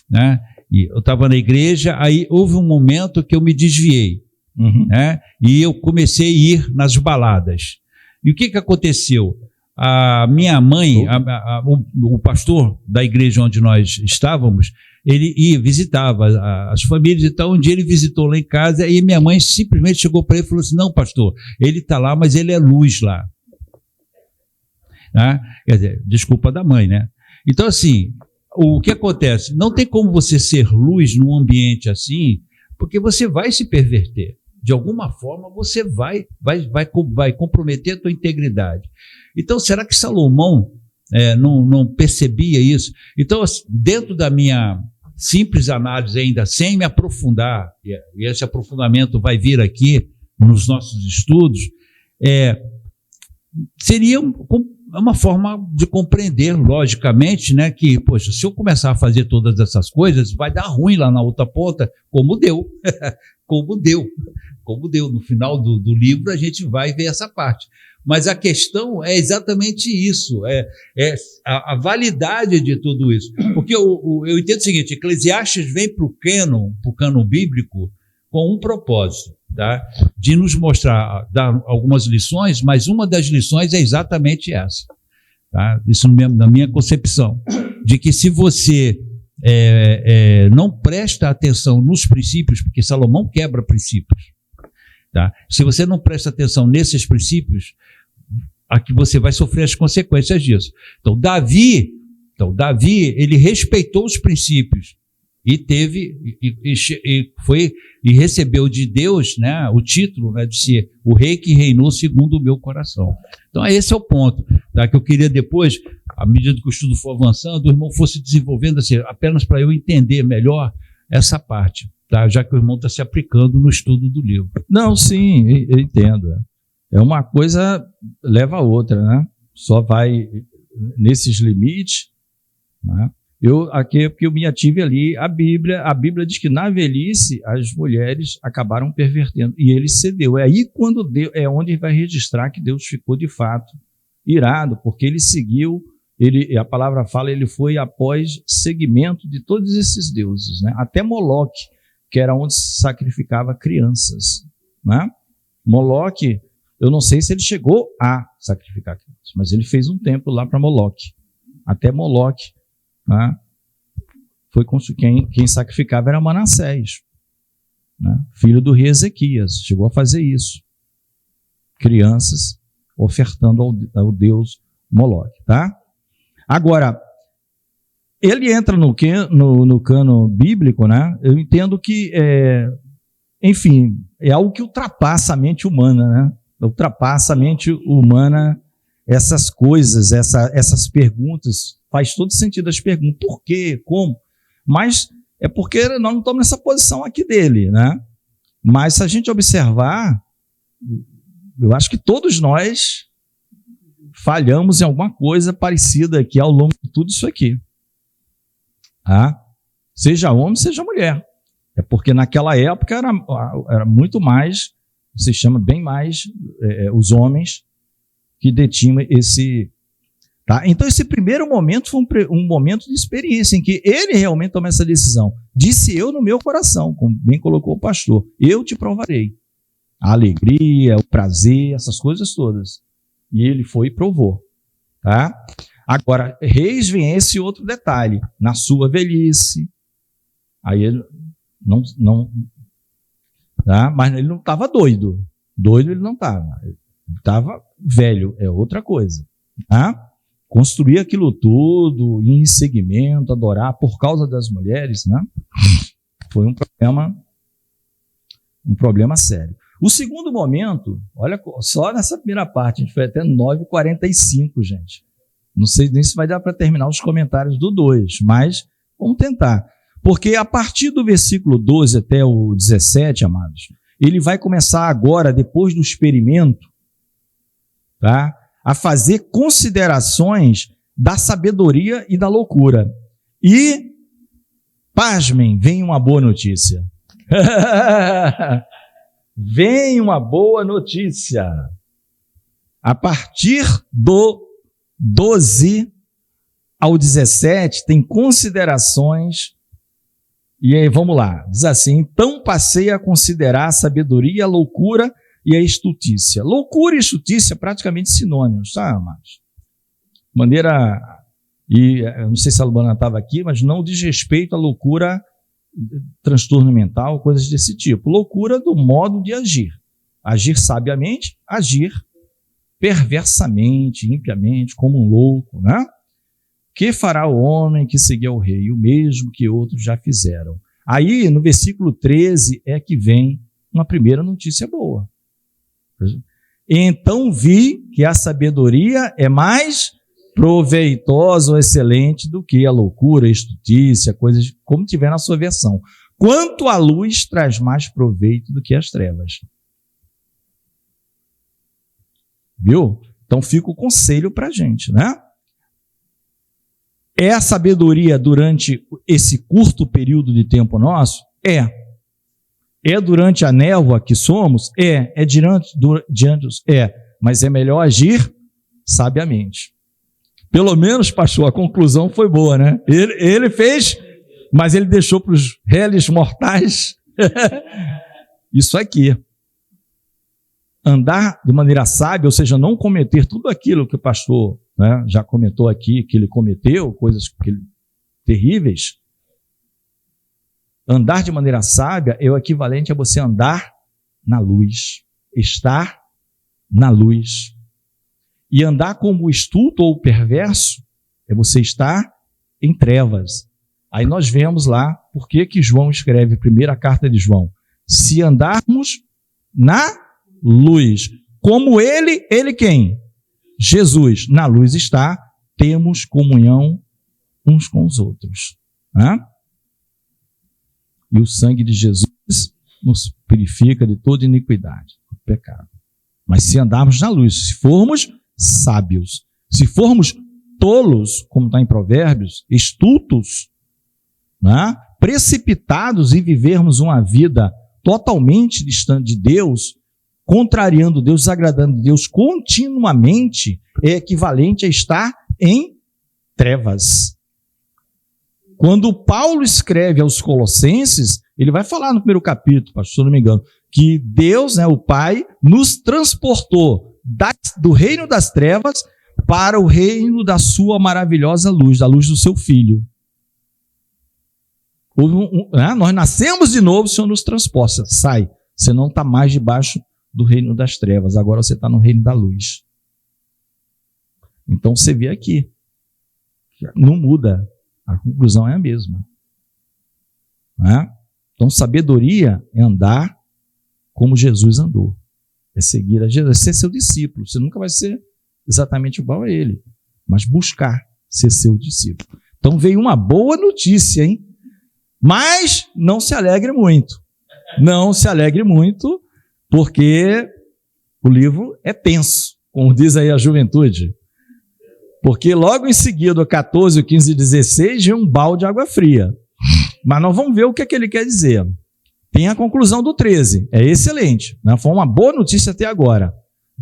né, e eu estava na igreja, aí houve um momento que eu me desviei. Né? E eu comecei a ir nas baladas. E o que aconteceu? A minha mãe, o pastor da igreja onde nós estávamos, ele visitava as famílias. Então, um dia ele visitou lá em casa e minha mãe simplesmente chegou para ele e falou assim: não, pastor, ele está lá, mas ele é luz lá. Né? Quer dizer, desculpa da mãe, né? Então, assim, o que acontece? Não tem como você ser luz num ambiente assim, porque você vai se perverter. De alguma forma, você vai comprometer a tua integridade. Então, será que Salomão não percebia isso? Então, dentro da minha simples análise, ainda sem me aprofundar, e esse aprofundamento vai vir aqui nos nossos estudos, seria uma forma de compreender, logicamente, né, que, poxa, se eu começar a fazer todas essas coisas, vai dar ruim lá na outra ponta, como deu. Como deu. No final do livro, a gente vai ver essa parte. Mas a questão é exatamente isso, a validade de tudo isso. Porque eu entendo o seguinte: Eclesiastes vem para o cânon bíblico com um propósito, tá? De nos mostrar, dar algumas lições, mas uma das lições é exatamente essa. Tá? Isso na minha concepção, de que se você não presta atenção nos princípios, porque Salomão quebra princípios, tá? Se você não presta atenção nesses princípios, aqui você vai sofrer as consequências disso. Então, Davi, ele respeitou os princípios e recebeu de Deus, né, o título, né, de ser o rei que reinou segundo o meu coração. Então, esse é o ponto, tá, que eu queria depois, à medida que o estudo for avançando, o irmão fosse desenvolvendo assim, apenas para eu entender melhor essa parte, tá, já que o irmão está se aplicando no estudo do livro.
Não, sim, eu entendo. Uma coisa leva a outra, né? Só vai nesses limites, né? Porque eu me ative ali, a Bíblia diz que na velhice as mulheres acabaram pervertendo, e ele cedeu. Aí quando Deus, onde vai registrar que Deus ficou de fato irado, porque ele seguiu, a palavra fala, ele foi após seguimento de todos esses deuses, né? Até Moloque, que era onde se sacrificava crianças, né? Moloque, eu não sei se ele chegou a sacrificar crianças, mas ele fez um templo lá para Moloque. Até Moloque, né? Foi quem sacrificava era Manassés, né? Filho do rei Ezequias, chegou a fazer isso. Crianças ofertando ao deus Moloque, tá? Agora, ele entra no cano bíblico, né? Eu entendo que, enfim, é algo que ultrapassa a mente humana, né? Ultrapassa a mente humana essas coisas, essas perguntas. Faz todo sentido as perguntas. Por quê? Como? Mas é porque nós não estamos nessa posição aqui dele, né? Mas se a gente observar, eu acho que todos nós falhamos em alguma coisa parecida aqui ao longo de tudo isso aqui. Ah, seja homem, seja mulher. É porque naquela época era muito mais, se chama bem mais, os homens que detinham esse... Tá? Então esse primeiro momento foi um momento de experiência, em que ele realmente toma essa decisão. Disse eu no meu coração, como bem colocou o pastor, eu te provarei. A alegria, o prazer, essas coisas todas. E ele foi e provou. Tá? Agora, Reis vem esse outro detalhe. Na sua velhice, aí ele não tá? Mas ele não estava doido. Doido ele não estava. Ele estava velho, é outra coisa. Tá? construir aquilo tudo em segmento, adorar por causa das mulheres, né? Foi um problema sério. O segundo momento, olha, só nessa primeira parte, a gente foi até 9h45, gente. Não sei nem se vai dar para terminar os comentários do 2, mas vamos tentar. Porque a partir do versículo 12 até o 17, amados, ele vai começar agora, depois do experimento, tá, a fazer considerações da sabedoria e da loucura. E, pasmem, vem uma boa notícia. Vem uma boa notícia. A partir do 12 ao 17, tem considerações. E aí, vamos lá. Diz assim: então passei a considerar a sabedoria, a loucura e a estultícia. Loucura e estultícia praticamente sinônimos, tá, amados? E eu não sei se a Luana estava aqui, mas não diz respeito à loucura, transtorno mental, coisas desse tipo. Loucura do modo de agir. Agir sabiamente, agir perversamente, impiamente, como um louco, né? Que fará o homem que seguir ao rei? O mesmo que outros já fizeram. Aí, no versículo 13, é que vem uma primeira notícia boa. Então vi que a sabedoria é mais proveitosa ou excelente do que a loucura, a estultícia, coisas como tiver na sua versão. Quanto a luz traz mais proveito do que as trevas. Viu? Então fica o conselho para a gente, né? É a sabedoria durante esse curto período de tempo nosso? É durante a névoa que somos? É diante mas é melhor agir sabiamente. Pelo menos, pastor, a conclusão foi boa, né? Ele fez, mas ele deixou para os réis mortais isso aqui. Andar de maneira sábia, ou seja, não cometer tudo aquilo que o pastor, né, já comentou aqui, que ele cometeu, coisas terríveis. Andar de maneira sábia é o equivalente a você andar na luz, estar na luz. E andar como estulto ou perverso é você estar em trevas. Aí nós vemos lá por que João escreve, primeira carta de João, se andarmos na luz, como ele quem? Jesus, na luz está, temos comunhão uns com os outros. Né? E o sangue de Jesus nos purifica de toda iniquidade, pecado. Mas se andarmos na luz, se formos sábios, se formos tolos, como está em Provérbios, estultos, né? Precipitados e vivermos uma vida totalmente distante de Deus, contrariando Deus, desagradando Deus continuamente, é equivalente a estar em trevas. Quando Paulo escreve aos Colossenses, ele vai falar no primeiro capítulo, pastor, se eu não me engano, que Deus, né, o Pai, nos transportou do reino das trevas para o reino da sua maravilhosa luz, da luz do seu Filho. Nós nascemos de novo, o Senhor nos transporta, sai, você não está mais debaixo do reino das trevas, agora você está no reino da luz. Então você vê aqui, não muda, a conclusão é a mesma. Né? Então sabedoria é andar como Jesus andou, é seguir a Jesus, é ser seu discípulo. Você nunca vai ser exatamente igual a ele, mas buscar ser seu discípulo. Então veio uma boa notícia, hein? Mas não se alegre muito. Não se alegre muito, porque o livro é tenso, como diz aí a juventude. Porque logo em seguida, o 14, o 15 e 16, vem um balde de água fria. Mas nós vamos ver o que é que ele quer dizer. Tem a conclusão do 13, é excelente, né? Foi uma boa notícia até agora,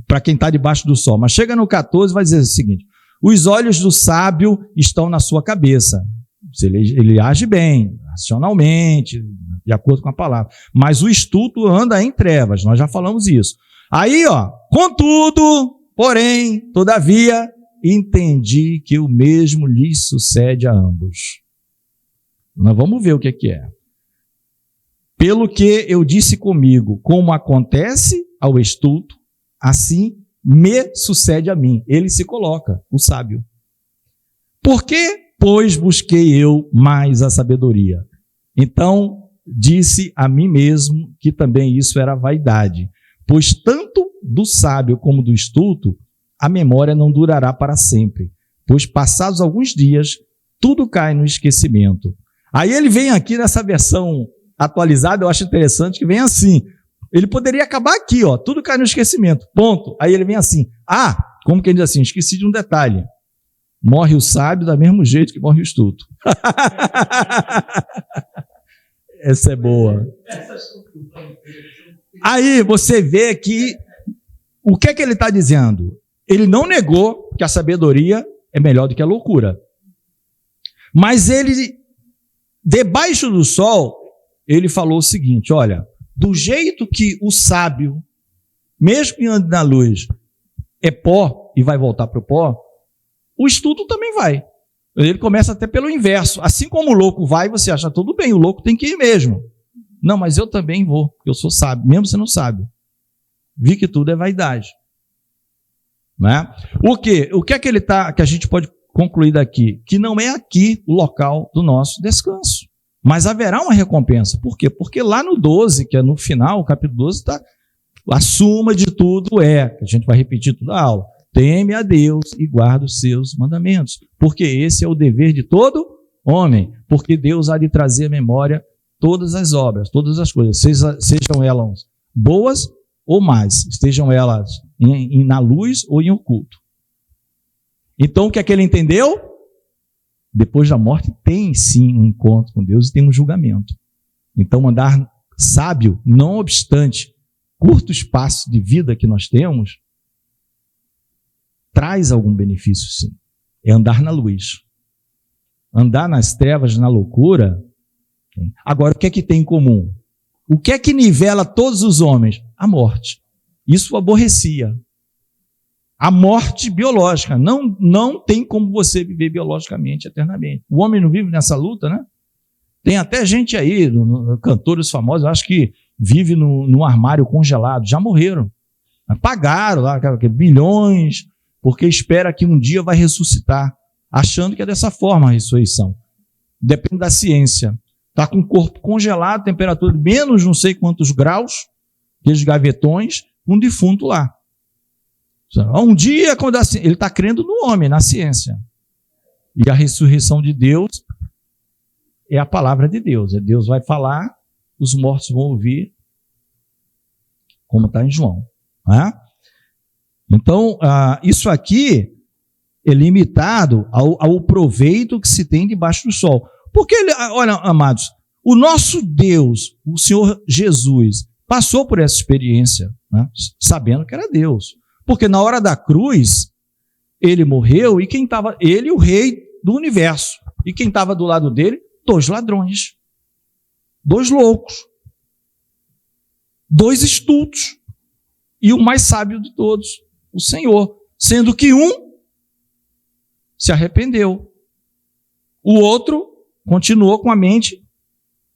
para quem está debaixo do sol. Mas chega no 14, vai dizer o seguinte: os olhos do sábio estão na sua cabeça. Ele age bem, racionalmente, de acordo com a palavra. Mas o estulto anda em trevas, nós já falamos isso. Aí, contudo, porém, todavia, entendi que o mesmo lhes sucede a ambos. Nós vamos ver o que é. Pelo que eu disse comigo, como acontece ao estulto, assim me sucede a mim. Ele se coloca, o sábio. Por que, pois, busquei eu mais a sabedoria? Então, disse a mim mesmo que também isso era vaidade, pois tanto do sábio como do estulto, a memória não durará para sempre, pois passados alguns dias, tudo cai no esquecimento. Aí ele vem aqui nessa versão atualizada, eu acho interessante que vem assim. Ele poderia acabar aqui, ó, tudo cai no esquecimento, ponto. Aí ele vem assim, como que ele diz assim, esqueci de um detalhe. Morre o sábio do mesmo jeito que morre o estulto. Essa é boa. Aí você vê que, o que é que ele está dizendo? Ele não negou que a sabedoria é melhor do que a loucura. Mas ele, debaixo do sol, ele falou o seguinte, olha, do jeito que o sábio, mesmo que ande na luz, é pó e vai voltar para o pó, o estulto também vai. Ele começa até pelo inverso. Assim como o louco vai, você acha, tudo bem, o louco tem que ir mesmo. Não, mas eu também vou, eu sou sábio, mesmo você não sabe. Vi que tudo é vaidade. Né? O que é que ele que a gente pode concluir daqui? Que não é aqui o local do nosso descanso. Mas haverá uma recompensa. Por quê? Porque lá no 12, que é no final, o capítulo 12, está a suma de tudo que a gente vai repetir toda a aula. Teme a Deus e guarda os seus mandamentos, porque esse é o dever de todo homem, porque Deus há de trazer à memória todas as obras, todas as coisas, sejam elas boas ou más, estejam elas na luz ou em oculto. Então, o que é que ele entendeu? Depois da morte tem sim um encontro com Deus e tem um julgamento. Então, andar sábio, não obstante curto espaço de vida que nós temos, traz algum benefício, sim. É andar na luz. Andar nas trevas, na loucura. Agora, o que é que tem em comum? O que é que nivela todos os homens? A morte. Isso o aborrecia. A morte biológica. Não tem como você viver biologicamente eternamente. O homem não vive nessa luta, né? Tem até gente aí, cantores famosos, eu acho que vive no armário congelado. Já morreram. Pagaram lá bilhões, porque espera que um dia vai ressuscitar, achando que é dessa forma a ressurreição. Depende da ciência. Está com o corpo congelado, temperatura de menos não sei quantos graus, aqueles gavetões, um defunto lá. Um dia, quando ele está crendo no homem, na ciência. E a ressurreição de Deus é a palavra de Deus. Deus vai falar, os mortos vão ouvir, como está em João. Né? Então, isso aqui é limitado ao proveito que se tem debaixo do sol. Porque, olha, amados, o nosso Deus, o Senhor Jesus, passou por essa experiência, né, sabendo que era Deus. Porque na hora da cruz, ele morreu e quem estava, ele, o rei do universo, e quem estava do lado dele, 2 ladrões, 2 loucos, 2 estultos, e o mais sábio de todos, o Senhor, sendo que um se arrependeu. O outro continuou com a mente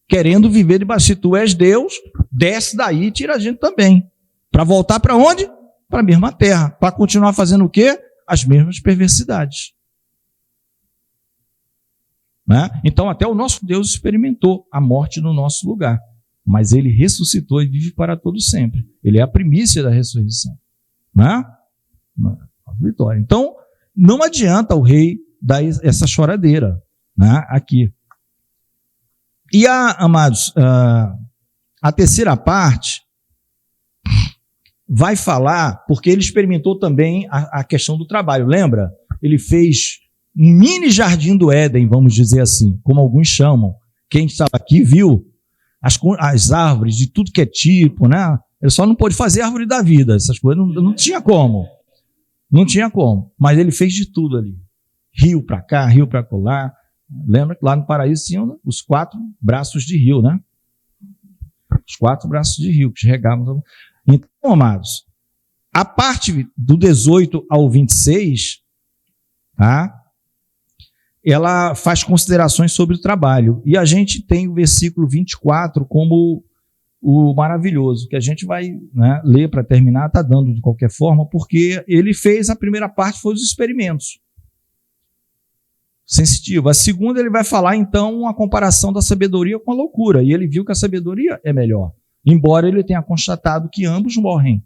querendo viver debaixo. Se tu és Deus, desce daí e tira a gente também. Para voltar para onde? Para a mesma terra. Para continuar fazendo o quê? As mesmas perversidades. Né? Então até o nosso Deus experimentou a morte no nosso lugar. Mas ele ressuscitou e vive para todo sempre. Ele é a primícia da ressurreição. Né? Vitória. Então, não adianta o rei dar essa choradeira, né, aqui. E, amados, a terceira parte vai falar, porque ele experimentou também a questão do trabalho. Lembra? Ele fez um mini jardim do Éden, vamos dizer assim, como alguns chamam. Quem estava aqui viu as árvores de tudo que é tipo, né? Ele só não pôde fazer árvore da vida, essas coisas não tinha como. Não tinha como, mas ele fez de tudo ali. Rio para cá, rio para colar. Lembra que lá no paraíso tinham os 4 braços de rio, né? Os 4 braços de rio que regavam. Então, amados, a parte do 18 ao 26, tá? Ela faz considerações sobre o trabalho. E a gente tem o versículo 24 como o maravilhoso, que a gente vai, né, ler para terminar, está dando de qualquer forma, porque ele fez a primeira parte, foi os experimentos. sensitivo. A segunda, ele vai falar, então, uma comparação da sabedoria com a loucura. E ele viu que a sabedoria é melhor, embora ele tenha constatado que ambos morrem,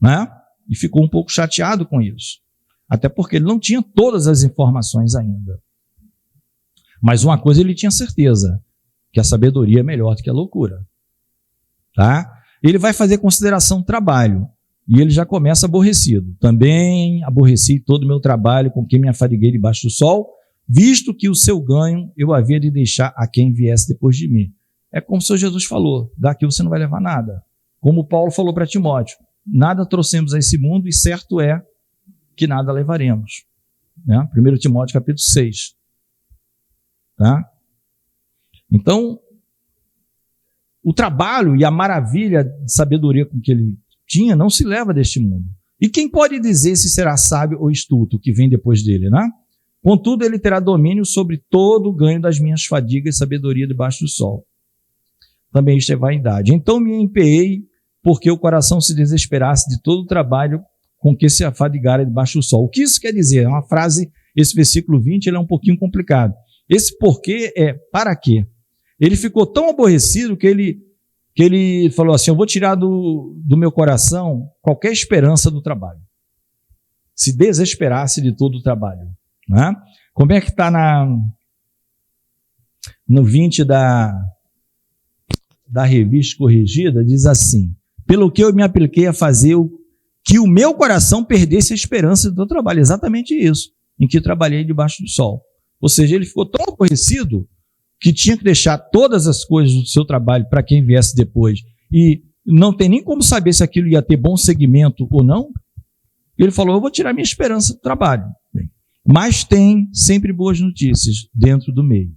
né? E ficou um pouco chateado com isso. Até porque ele não tinha todas as informações ainda. Mas uma coisa ele tinha certeza, que a sabedoria é melhor do que a loucura. Tá? Ele vai fazer consideração do trabalho. E ele já começa aborrecido. Também aborreci todo o meu trabalho com quem me afadiguei debaixo do sol, visto que o seu ganho eu havia de deixar a quem viesse depois de mim. É como o Senhor Jesus falou, daqui você não vai levar nada. Como Paulo falou para Timóteo, nada trouxemos a esse mundo e certo é que nada levaremos. Né? 1 Timóteo capítulo 6. Tá? Então, o trabalho e a maravilha de sabedoria com que ele tinha não se leva deste mundo. E quem pode dizer se será sábio ou estulto que vem depois dele, né? Contudo, ele terá domínio sobre todo o ganho das minhas fadigas e sabedoria debaixo do sol. Também isto é vaidade. Então me empenhei, porque o coração se desesperasse de todo o trabalho com que se afadigara debaixo do sol. O que isso quer dizer? É uma frase, esse versículo 20, ele é um pouquinho complicado. Esse porquê é para quê? Ele ficou tão aborrecido que ele falou assim, eu vou tirar do meu coração qualquer esperança do trabalho. Se desesperasse de todo o trabalho. Né? Como é que está no 20 da revista corrigida? Diz assim, pelo que eu me apliquei a fazer que o meu coração perdesse a esperança do trabalho. Exatamente isso, em que trabalhei debaixo do sol. Ou seja, ele ficou tão aborrecido que tinha que deixar todas as coisas do seu trabalho para quem viesse depois, e não tem nem como saber se aquilo ia ter bom segmento ou não. Ele falou, eu vou tirar minha esperança do trabalho. Mas tem sempre boas notícias dentro do meio.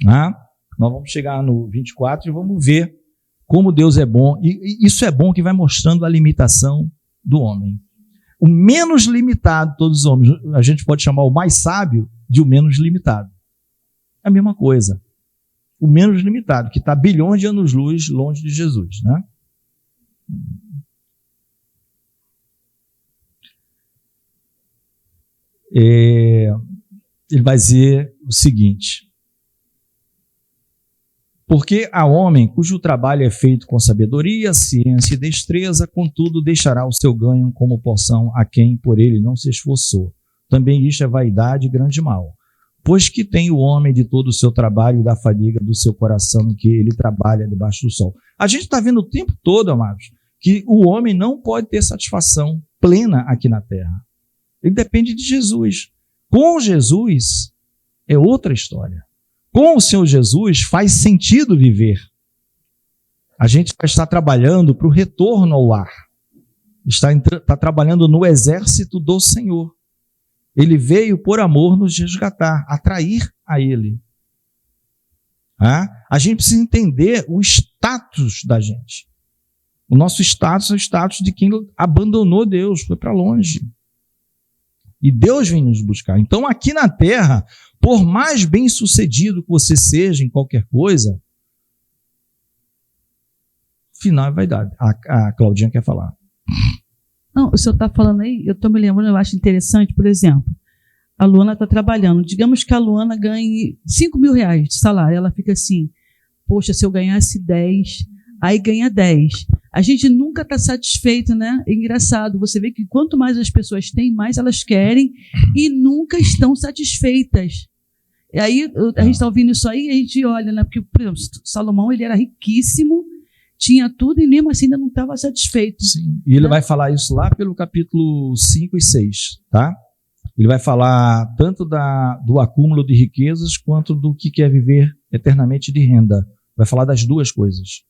Nós vamos chegar no 24 e vamos ver como Deus é bom, e isso é bom que vai mostrando a limitação do homem. O menos limitado de todos os homens, a gente pode chamar o mais sábio de o menos limitado. É a mesma coisa. O menos limitado, que está bilhões de anos-luz longe de Jesus, né? Ele vai dizer o seguinte, porque há homem cujo trabalho é feito com sabedoria, ciência e destreza, contudo deixará o seu ganho como porção a quem por ele não se esforçou. Também isto é vaidade e grande mal. Pois que tem o homem de todo o seu trabalho e da fadiga do seu coração em que ele trabalha debaixo do sol. A gente está vendo o tempo todo, amados, que o homem não pode ter satisfação plena aqui na terra. Ele depende de Jesus. Com Jesus é outra história. Com o Senhor Jesus faz sentido viver. A gente vai estar trabalhando para o retorno ao lar. Está trabalhando no exército do Senhor. Ele veio por amor nos resgatar, atrair a Ele. A gente precisa entender o status da gente. O nosso status é o status de quem abandonou Deus, foi para longe. E Deus vem nos buscar. Então, aqui na terra, por mais bem-sucedido que você seja em qualquer coisa, final é vaidade. A Claudinha quer falar.
Não, o senhor está falando aí, eu estou me lembrando, eu acho interessante, por exemplo, a Luana está trabalhando. Digamos que a Luana ganhe 5 mil reais de salário. Ela fica assim, poxa, se eu ganhasse 10, aí ganha 10. A gente nunca está satisfeito, né? É engraçado, você vê que quanto mais as pessoas têm, mais elas querem e nunca estão satisfeitas. E aí, a gente está ouvindo isso aí e a gente olha, né? Porque, por exemplo, Salomão, ele era riquíssimo, tinha tudo e mesmo assim ainda não estava satisfeito.
Sim. E ele vai falar isso lá pelo capítulo 5 e 6, tá? Ele vai falar tanto do acúmulo de riquezas quanto do que quer viver eternamente de renda. Vai falar das duas coisas.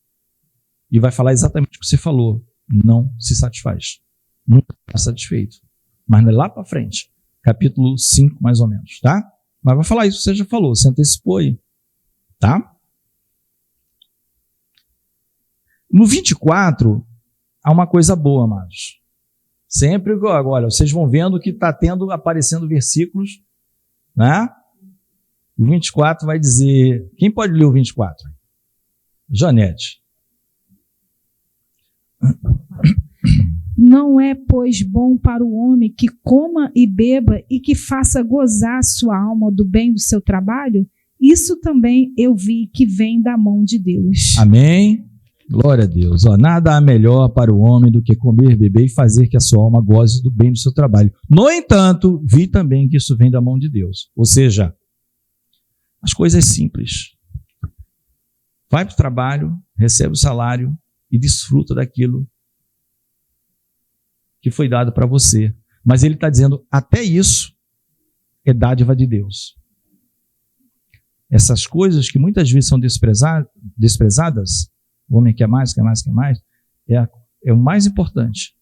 E vai falar exatamente o que você falou. Não se satisfaz. Nunca está satisfeito. Mas lá para frente. Capítulo 5, mais ou menos, tá? Mas vai falar isso que você já falou. Você antecipou aí. Tá? No 24, há uma coisa boa, amados. Sempre, olha, vocês vão vendo que está aparecendo versículos, né? O 24 vai dizer... Quem pode ler o 24?
Não é, pois, bom para o homem que coma e beba e que faça gozar sua alma do bem do seu trabalho? Isso também eu vi que vem da mão de Deus.
Amém? Glória a Deus. Nada há melhor para o homem do que comer, beber e fazer que a sua alma goze do bem do seu trabalho. No entanto, vi também que isso vem da mão de Deus. Ou seja, as coisas simples. Vai para o trabalho, recebe o salário e desfruta daquilo que foi dado para você. Mas ele está dizendo, até isso é dádiva de Deus. Essas coisas que muitas vezes são desprezadas, o homem quer mais, é o mais importante.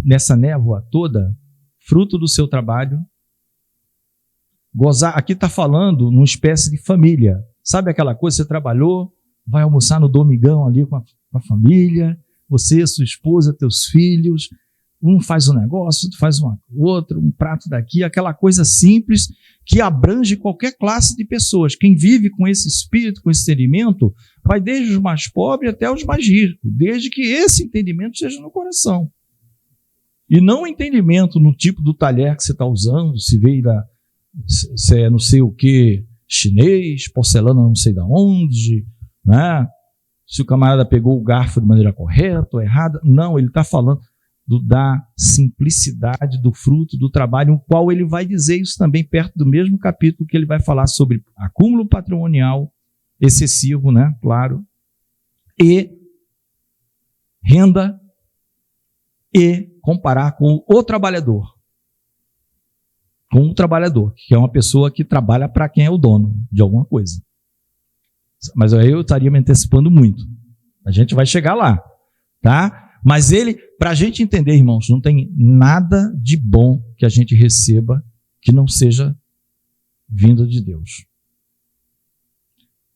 Nessa névoa toda, fruto do seu trabalho, gozar, aqui está falando numa espécie de família. Sabe aquela coisa, você trabalhou, vai almoçar no domingão ali com a família, você, sua esposa, teus filhos, um faz um negócio, outro faz outro, um prato daqui, aquela coisa simples que abrange qualquer classe de pessoas. Quem vive com esse espírito, com esse entendimento, vai desde os mais pobres até os mais ricos, desde que esse entendimento seja no coração. E não o entendimento no tipo do talher que você está usando, se é não sei o que, chinês, porcelana não sei de onde, né? Se o camarada pegou o garfo de maneira correta ou errada. Não, ele está falando da simplicidade do fruto do trabalho, o qual ele vai dizer isso também perto do mesmo capítulo que ele vai falar sobre acúmulo patrimonial excessivo, né? Claro, e renda, e comparar com o trabalhador. Com o trabalhador, que é uma pessoa que trabalha para quem é o dono de alguma coisa. Mas aí eu estaria me antecipando muito. A gente vai chegar lá, tá? Mas para a gente entender, irmãos, não tem nada de bom que a gente receba que não seja vindo de Deus.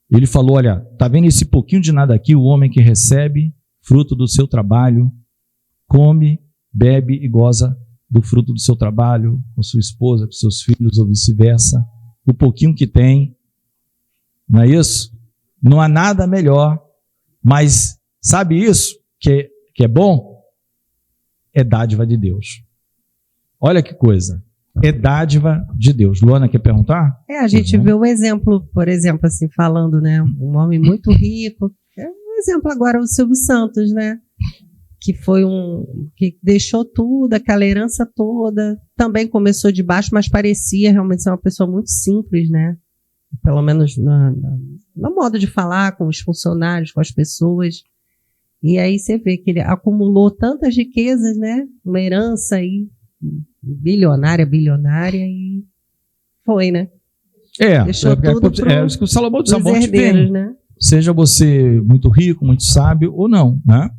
Ele falou, olha, tá vendo esse pouquinho de nada aqui? O homem que recebe fruto do seu trabalho, come, bebe e goza do fruto do seu trabalho, com sua esposa, com seus filhos ou vice-versa. O pouquinho que tem, não é isso? Não há nada melhor, mas sabe isso que é bom? É dádiva de Deus. Olha que coisa. É dádiva de Deus. Luana, quer perguntar?
A gente vê um exemplo, por exemplo, assim, falando, né? Um homem muito rico. É um exemplo agora, o Silvio Santos, né? Que foi que deixou tudo, aquela herança toda. Também começou de baixo, mas parecia realmente ser uma pessoa muito simples, né? Pelo menos no modo de falar com os funcionários, com as pessoas. E aí você vê que ele acumulou tantas riquezas, né? Uma herança aí, bilionária, e foi, né? Deixou tudo
isso que o Salomão diz, a morte
herdeiros,
vem.
né?
Seja você muito rico, muito sábio ou não, né?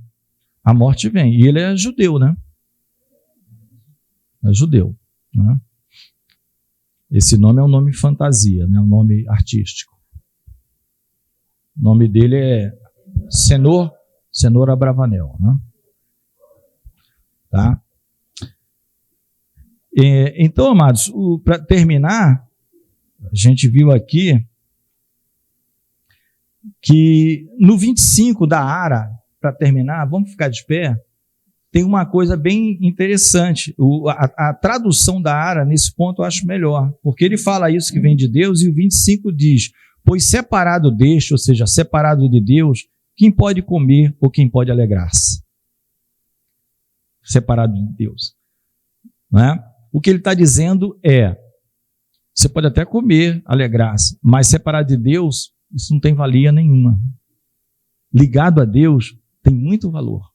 A morte vem. E ele é judeu, né? É judeu, né? Esse nome é um nome fantasia, né? Um nome artístico. O nome dele é Senor Abravanel, né? Tá? Então, amados, para terminar, a gente viu aqui que no 25 da Ara, para terminar, vamos ficar de pé, tem uma coisa bem interessante. A tradução da Ara, nesse ponto, eu acho melhor, porque ele fala isso que vem de Deus, e o 25 diz, pois separado deste, ou seja, separado de Deus, quem pode comer ou quem pode alegrar-se? Separado de Deus. Né? O que ele está dizendo é, você pode até comer, alegrar-se, mas separado de Deus, isso não tem valia nenhuma. Ligado a Deus, tem muito valor.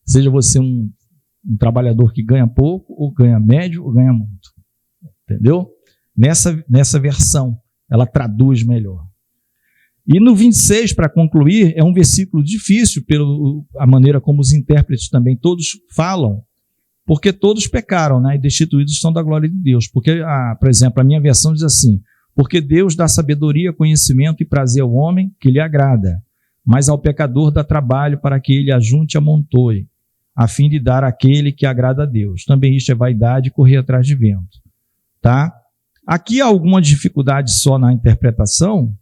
Seja você um trabalhador que ganha pouco, ou ganha médio, ou ganha muito. Entendeu? Nessa versão, ela traduz melhor. E no 26, para concluir, é um versículo difícil, pela maneira como os intérpretes também todos falam, porque todos pecaram, né, e destituídos estão da glória de Deus. Porque, por exemplo, a minha versão diz assim, porque Deus dá sabedoria, conhecimento e prazer ao homem que lhe agrada, mas ao pecador dá trabalho para que ele ajunte e amontoe, a fim de dar àquele que agrada a Deus. Também isto é vaidade e correr atrás de vento. Tá? Aqui há alguma dificuldade só na interpretação,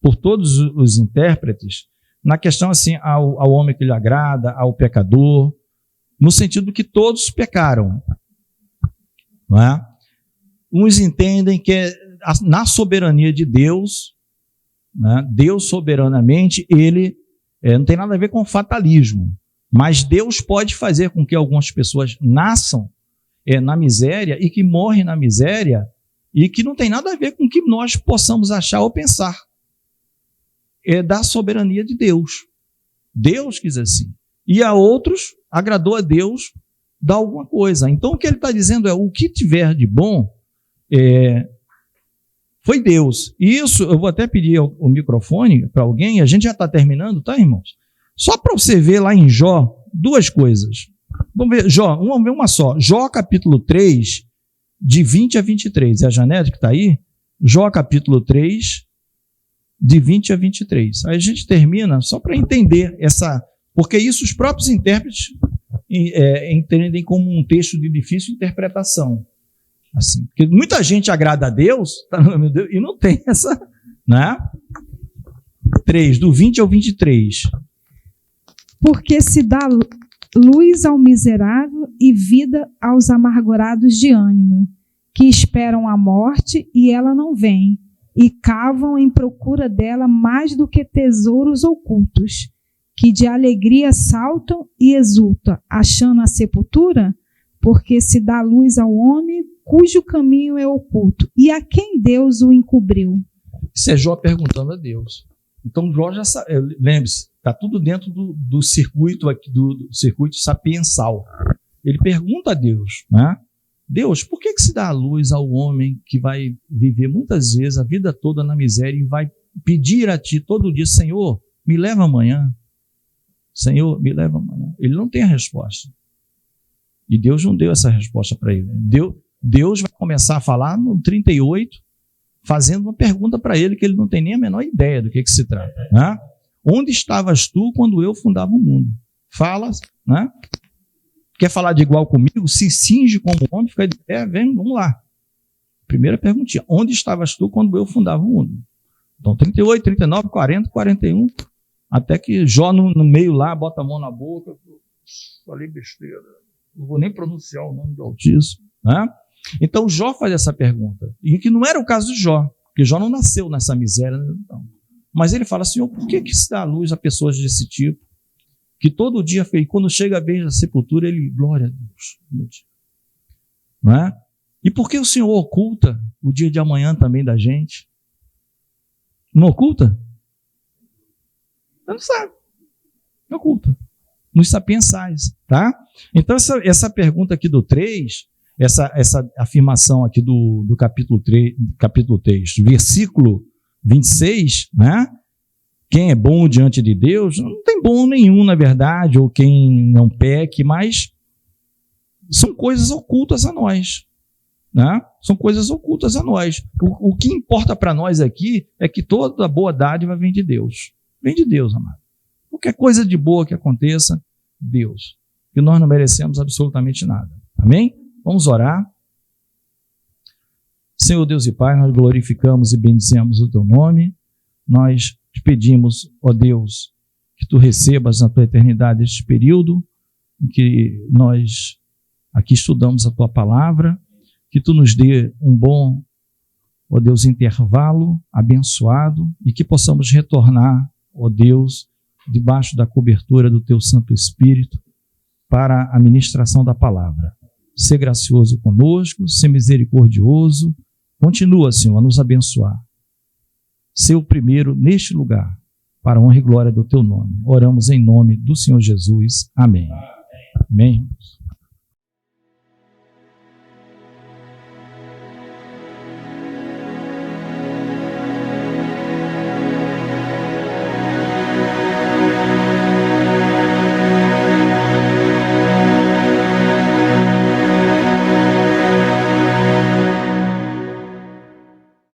por todos os intérpretes, na questão assim, ao homem que lhe agrada, ao pecador, no sentido que todos pecaram. Não é? Uns entendem que na soberania de Deus, né, Deus soberanamente, ele não tem nada a ver com fatalismo, mas Deus pode fazer com que algumas pessoas nasçam na miséria e que morrem na miséria e que não tem nada a ver com o que nós possamos achar ou pensar. É da soberania de Deus. Deus quis assim. E a outros, agradou a Deus dar alguma coisa. Então o que ele está dizendo é, o que tiver de bom foi Deus. E isso, eu vou até pedir o microfone para alguém, a gente já está terminando, tá, irmãos? Só para você ver lá em Jó, duas coisas. Vamos ver, vamos ver uma só. Jó capítulo 3, de 20 a 23. É a Janete que está aí? Jó capítulo 3, de 20 a 23. Aí a gente termina só para entender essa... Porque isso os próprios intérpretes entendem como um texto de difícil interpretação. Assim, porque muita gente agrada a Deus, tá, meu Deus, e não tem essa... Né? 3, do 20 ao 23.
Porque se dá luz ao miserável e vida aos amargurados de ânimo, que esperam a morte e ela não vem, e cavam em procura dela mais do que tesouros ocultos, que de alegria saltam e exultam, achando a sepultura, porque se dá luz ao homem cujo caminho é oculto, e a quem Deus o encobriu.
Isso é Jó perguntando a Deus. Então Jó já sabe, lembre-se, está tudo dentro do circuito aqui, do circuito sapiensal. Ele pergunta a Deus, né? Deus, por que se dá a luz ao homem que vai viver muitas vezes a vida toda na miséria e vai pedir a ti todo dia, Senhor, me leva amanhã. Senhor, me leva amanhã. Ele não tem a resposta. E Deus não deu essa resposta para ele. Deus vai começar a falar no 38, fazendo uma pergunta para ele que ele não tem nem a menor ideia do que se trata. Né? Onde estavas tu quando eu fundava o mundo? Fala, né? Quer falar de igual comigo? Se cinge como homem, fica de pé, vem, vamos lá. Primeira perguntinha. Onde estavas tu quando eu fundava o mundo? Então, 38, 39, 40, 41, até que Jó no meio lá, bota a mão na boca, falei besteira, não vou nem pronunciar o nome do Altíssimo. Né? Então, Jó faz essa pergunta, e que não era o caso de Jó, porque Jó não nasceu nessa miséria, não. Mas ele fala, Senhor, por que se dá a luz a pessoas desse tipo? Que todo dia, quando chega a vez da sepultura, ele, glória a Deus. Não é? E por que o Senhor oculta o dia de amanhã também da gente? Não oculta? Não sabe. Não oculta. Nos sapiensais, tá? Então, essa pergunta aqui do 3, essa afirmação aqui do capítulo 3, versículo 26, né? Quem é bom diante de Deus, não tem bom nenhum, na verdade, ou quem não peque, mas são coisas ocultas a nós. Né? São coisas ocultas a nós. O que importa para nós aqui é que toda boa dádiva vem de Deus. Vem de Deus, amado. Qualquer coisa de boa que aconteça, Deus. E nós não merecemos absolutamente nada. Amém? Vamos orar. Senhor Deus e Pai, nós glorificamos e bendizemos o Teu nome. Nós te pedimos, ó Deus, que Tu recebas na Tua eternidade este período em que nós aqui estudamos a Tua palavra, que Tu nos dê um bom, ó Deus, intervalo abençoado e que possamos retornar, ó Deus, debaixo da cobertura do Teu Santo Espírito para a ministração da palavra. Ser gracioso conosco, ser misericordioso, continua, Senhor, a nos abençoar. Ser o primeiro neste lugar, para a honra e glória do Teu nome. Oramos em nome do Senhor Jesus. Amém. Amém.